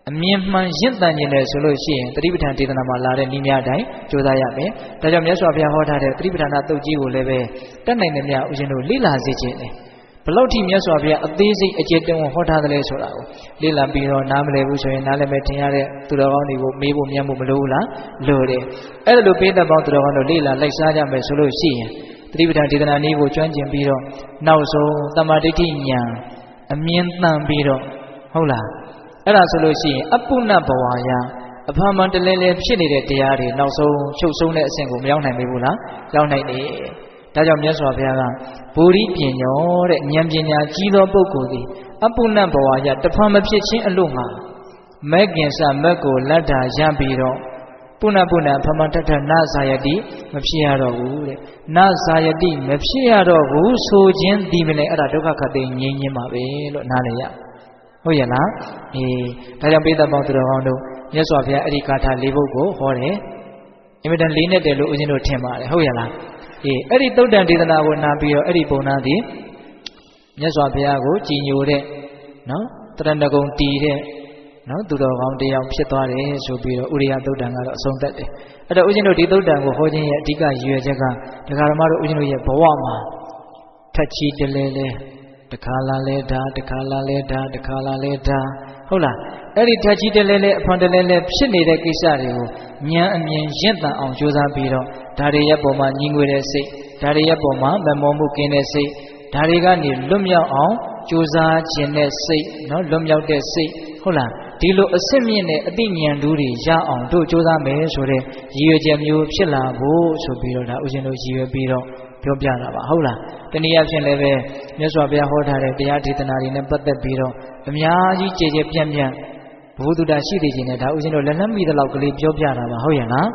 ်အမြင်မှန်ရင့်တန်ခြင်းနဲ့ဆိုလို့ရှိရင်တတိပဋ္ဌာန်ဒေသနာမှာလာတဲ့နည်းများအတိုင်းကြိုးစားရမယ်ဒါကြောင့်မြတ်စွာဘုရားဟောထားတဲ့တတိပဋ္ဌာန်သုတ်ကြီးကိုလည်းပဲတတ်နိုင်တဲ့မြတ်ဦးဇင်းတို့လေ့လာစေခြင်းတယ်ဘလောက်ထိမြတ်စွာဘုရားအသေးစိတ်အကျဉ်းတဝဟောထားသလဲဆိုတာကိုလေ့လာပြီးတော့နားမလည်ဘူးဆိုရင်နားလည်းမထင်ရတဲ့သူတော်ကောင်းတွေကိုမေးဖို့မြတ်ဖို့မလိုဘူးလားလိုတယ်အဲ့ဒါလိုပေးတဲ့ပေါင်းသူတော်ကောင်းတို့လေ့လာလိုက်စားကြမယ်ဆိုလို့ရှိရင်တတိပဋ္ဌာန်ဒေသနာနည်းကိုကျွမ်းကျင်ပြီးတော့နောက်ဆုံးတမ္မာဒိဋ္ဌိဉာဏ်အမြင်တန်ပြီးတော့ဟုတ်လားအဲ့ဒါဆိုလို့ရှိရင်အပုဏ္ဏဘဝယအဖာမှန်တလဲလဲဖြစ်နေတဲ့တရားတွေနောက်ဆုံးချုပ်ဆုံးတဲ့အဆင့်ကိုမရောက်နိုင်ဘူးလားရောက်နိုင်တယ် ဒါကြောင့်မြတ်စွာဘုရားကဗုဒ္ဓပညောတဲ့ဉာဏ်ပညာကြီးသောပုဂ္ဂိုလ်သည်အပုဏ္ဏဘဝရတဖန်မဖြစ်ခြင်းအလို့ငှာမက်ကင်စမက်ကိုလက်တာရပြီးတော့ပုဏ္ဏဖမထထနဇာယတိမဖြစ်ရတော့ဘူးတဲ့နဇာယတိမဖြစ်ရတော့ဘူးဆိုခြင်းဒီမလဲအဲ့ဒါဒုက္ခခတ်သိငြိမ်းခြင်းပါပဲလို့နားလည်ရဟုတ်ရဲ့လားဒါကြောင့်ပိဿပေါင်းသူတော်ကောင်းတို့မြတ်စွာဘုရားအဲ့ဒီဂါထာ၄ပုဒ်ကိုဟောတယ်အင်မတန်လေးနဲ့တယ်လို့ဦးဇင်းတို့ထင်ပါတယ်ဟုတ်ရဲ့လားအဲ့ဒီသုတ်တန်ဒေသနာကိုနာပြီးတော့အဲ့ဒီပုံနာသည်မြတ်စွာဘုရားကိုကြည်ညိုတဲ့နော်တရဏဂုံတီးတဲ့နော်သူတော်ကောင်းတယောက်ဖြစ်သွားတယ်ဆိုပြီးတော့ဥရိယသုတ်တန်ကတော့အဆုံးသတ်တယ်အဲ့တော့ဦးဇင်းတို့ဒီသုတ်တန်ကိုဟောခြင်းရဲ့အဓိကရည်ရွယ်ချက်ကဒကာဓမ္မတို့ဦးဇင်းတို့ရဲ့ဘဝမှာထက်ချီတလဲလဲတခါလာလဲဒါတခါလာလဲဒါတခါလာလဲဒါဟုတ်လားအဲ့ဒီထက်ချီတလဲလဲအဖွန်တလဲလဲဖြစ်နေတဲ့ကိစ္စတွေကိုဉာဏ်အမြင်ရင့်တန်အောင်ကြိုးစားပြီးတော့ဒါတွေရဲ့ပုံမှာညီငွေတဲ့စိတ်ဒါတွေရဲ့ပုံမှာမမောမှုကင်းတဲ့စိတ်ဒါတွေကနေလွတ်မြောက်အောင်ကြိုးစားခြင်းနဲ့စိတ်နော်လွတ်မြောက်တဲ့စိတ်ဟုတ်လားဒီလိုအစစ်မြင့်တဲ့အသိဉာဏ်တို့တွေရအောင်တို့ကြိုးစားမယ်ဆိုတဲ့ရည်ရွယ်ချက်မျိုးဖြစ်လာဖို့ဆိုပြီးတော့ဒါဥရှင်တို့ရည်ရွယ်ပြီးတော့ပြောပြတာပါဟုတ်လားတနည်းအားဖြင့်လည်းပဲမြတ်စွာဘုရားဟောထားတဲ့တရားဒေသနာတွေနဲ့ပတ်သက်ပြီးတော့အများကြီးကြည်ကြဲပြန့်ပြန့်ဘုသူတာရှိသေးခြင်းနဲ့ဒါဥရှင်တို့လက်လက်မိတဲ့လောက်ကလေးပြောပြတာပါဟုတ်ရဲ့လား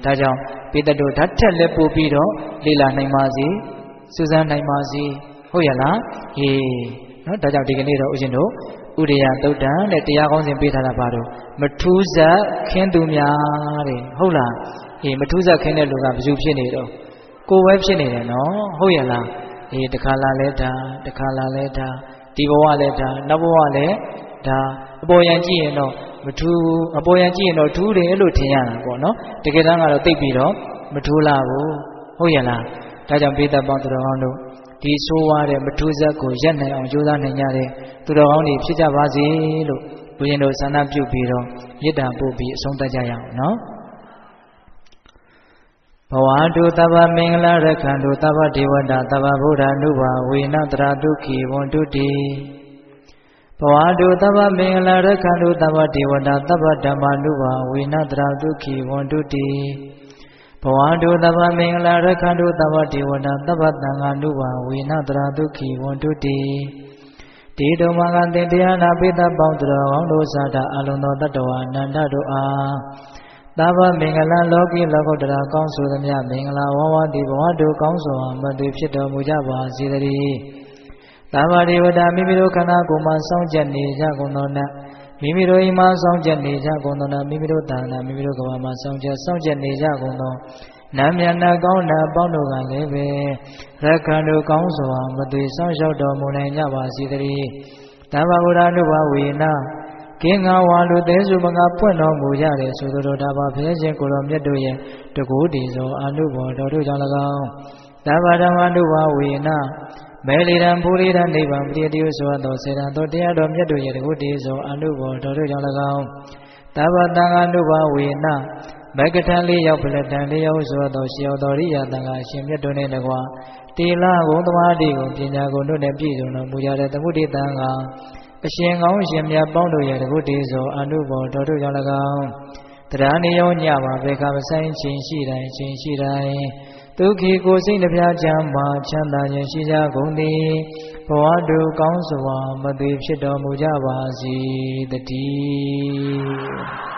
ဒါကြောင့်ပိဿတို့ဓာတ်ထက်လက်ပို့ပြီးတော့လေ့လာနိုင်ပါစေစူးစမ်းနိုင်ပါစေဟုတ်ရဲ့လားနော်ဒါကြောင့်ဒီကနေ့တော့ဥရှင်တို့ဥရိယသုတ်တံတဲ့တရားကောင်းစဉ်ပေးထားတာပါတော့မထူးဇက်ခင်းသူများတဲ့ဟုတ်လားမထူးဇက်ခင်းတဲ့လူကဘယ်သူဖြစ်နေတော့ကိုယ်ပဲဖြစ်နေတယ်နော်ဟုတ်ရဲ့လားတခါလာလဲဒါတခါလာလဲဒါဒီဘဝလဲဒါနောက်ဘဝလဲဒါအပေါ်ယံကြည့်ရင်တော့မထူးအပေါ်ယံကြည့်ရင်တော့ထူးတယ်လို့ထင်ရတာပေါ့နော်တကယ်တမ်းကတော့သိပြီးတော့မထူးလာဘူးဟုတ်ရဲ့လားဒါကြောင့်ပိဿပေါင်းသူတော်ကောင်းတို့ဒီဆိုးဝါးတဲ့မထူးဇက်ကိုရက်နိုင်အောင်ကြိုးစားနိုင်ကြတဲ့သူတော်ကောင်းတွေဖြစ်ကြပါစေလို့ဘုရင်တို့ဆန္ဒပြုပြီးတော့မေတ္တာပို့ပြီးအဆုံးသတ်ကြရအောင်နော်ဘဝတုသဗ္ဗမင်္ဂလာရခန္တုသဗ္ဗဒေဝတာသဗ္ဗဗုဒ္ဓ ानु ဘာဝေနတရာဒုက္ခိဝန္တုတိဘဝတုသဗ္ဗမင်္ဂလာရခန္တုသဗ္ဗဒေဝတာသဗ္ဗဓမ္မာနုဘာဝေနတရာဒုက္ခိဝန္တုတိဘဝတုသဗ္ဗမင်္ဂလာရခန္တုသဗ္ဗဒေဝတာသဗ္ဗသံဃာနုဘာဝေနတရာဒုက္ခိဝန္တုတိဒီတုံမကသင်တရားနာပိသပေါင်းတော်ကောင်းတို့သာတာအလုံးသောတတ္တဝါအနန္တတို့အားသဗ္ဗမင်္ဂလာလောကီလောကုတ္တရာကောင်းဆိုသမျှမင်္ဂလာဝဝတိဘဝတုကောင်းစွာမသွေဖြစ်တော်မူကြပါစေတည်းသဗ္ဗဒေဝတာမိမိတို့ခန္ဓာကိုယ်မှာစောင့်ကြနေကြကုန်သောနတ်မိမိတို့အိမ်မှာစောင့်ကြနေကြကုန်သောနတ်မိမိတို့သာနာမိမိတို့ကဘာမှာစောင့်ကြနေကြကုန်သောနတ်မြတ်နာကောင်းနာပေါင်းတို့ကလည်းပဲရက္ခဏတို့ကောင်းစွာမသွေစောင့်ရှောက်တော်မူနိုင်ကြပါစေတည်းသဗ္ဗဗုဒ္ဓ ानु ဘာဝေနကင်းငါဝါလူသေးစုမငါပွင့်တော်မူကြတယ်ဆိုသောဒါပါဖျဲခြင်းကိုယ်တော်မြတ်တို့ရဲ့တကူတည်သောအနုဘောတော်တို့ကြောင့်၎င်းသဗ္ဗဓမ္မ ानु ဘာဝေနမေလီရန်ဘူရိရနိဗ္ဗာန်ပရိတိယဆိုသောစေတံသောတရားတော်မြတ်တို့ရဲ့တကူတည်သောအနုဘောတော်တို့ကြောင့်၎င်းသဗ္ဗတံဃာ ानु ဘာဝေနမဂ္ဂထံလေးရောက်ပလတံလေးရောက်ဆိုသောရှေယောတော်ရိယတံဃာရှင်မြတ်တို့နှင့်တကွာတေလဂုံသမာဓိကိုပညာကိုတို့နှင့်ပြည့်စုံတော်မူကြတဲ့သမုဒိတံဃာအရှင်ကောင်းရှင်မြတ်ပေါင်းတို့ရဲ့တကုတ္တိသောအနုဘောတော်တို့ကြောင့်၎င်းတရားနေရောညပါဘေခမဆိုင်ခြင်းရှိတိုင်းခြင်းရှိတိုင်းဒုက္ခိကိုစိတ်နှပြချမ်းမှာချမ်းသာခြင်းရှိကြကုန်သည်ဘဝတုကောင်းစွာမသွေဖြစ်တော်မူကြပါစေတည်း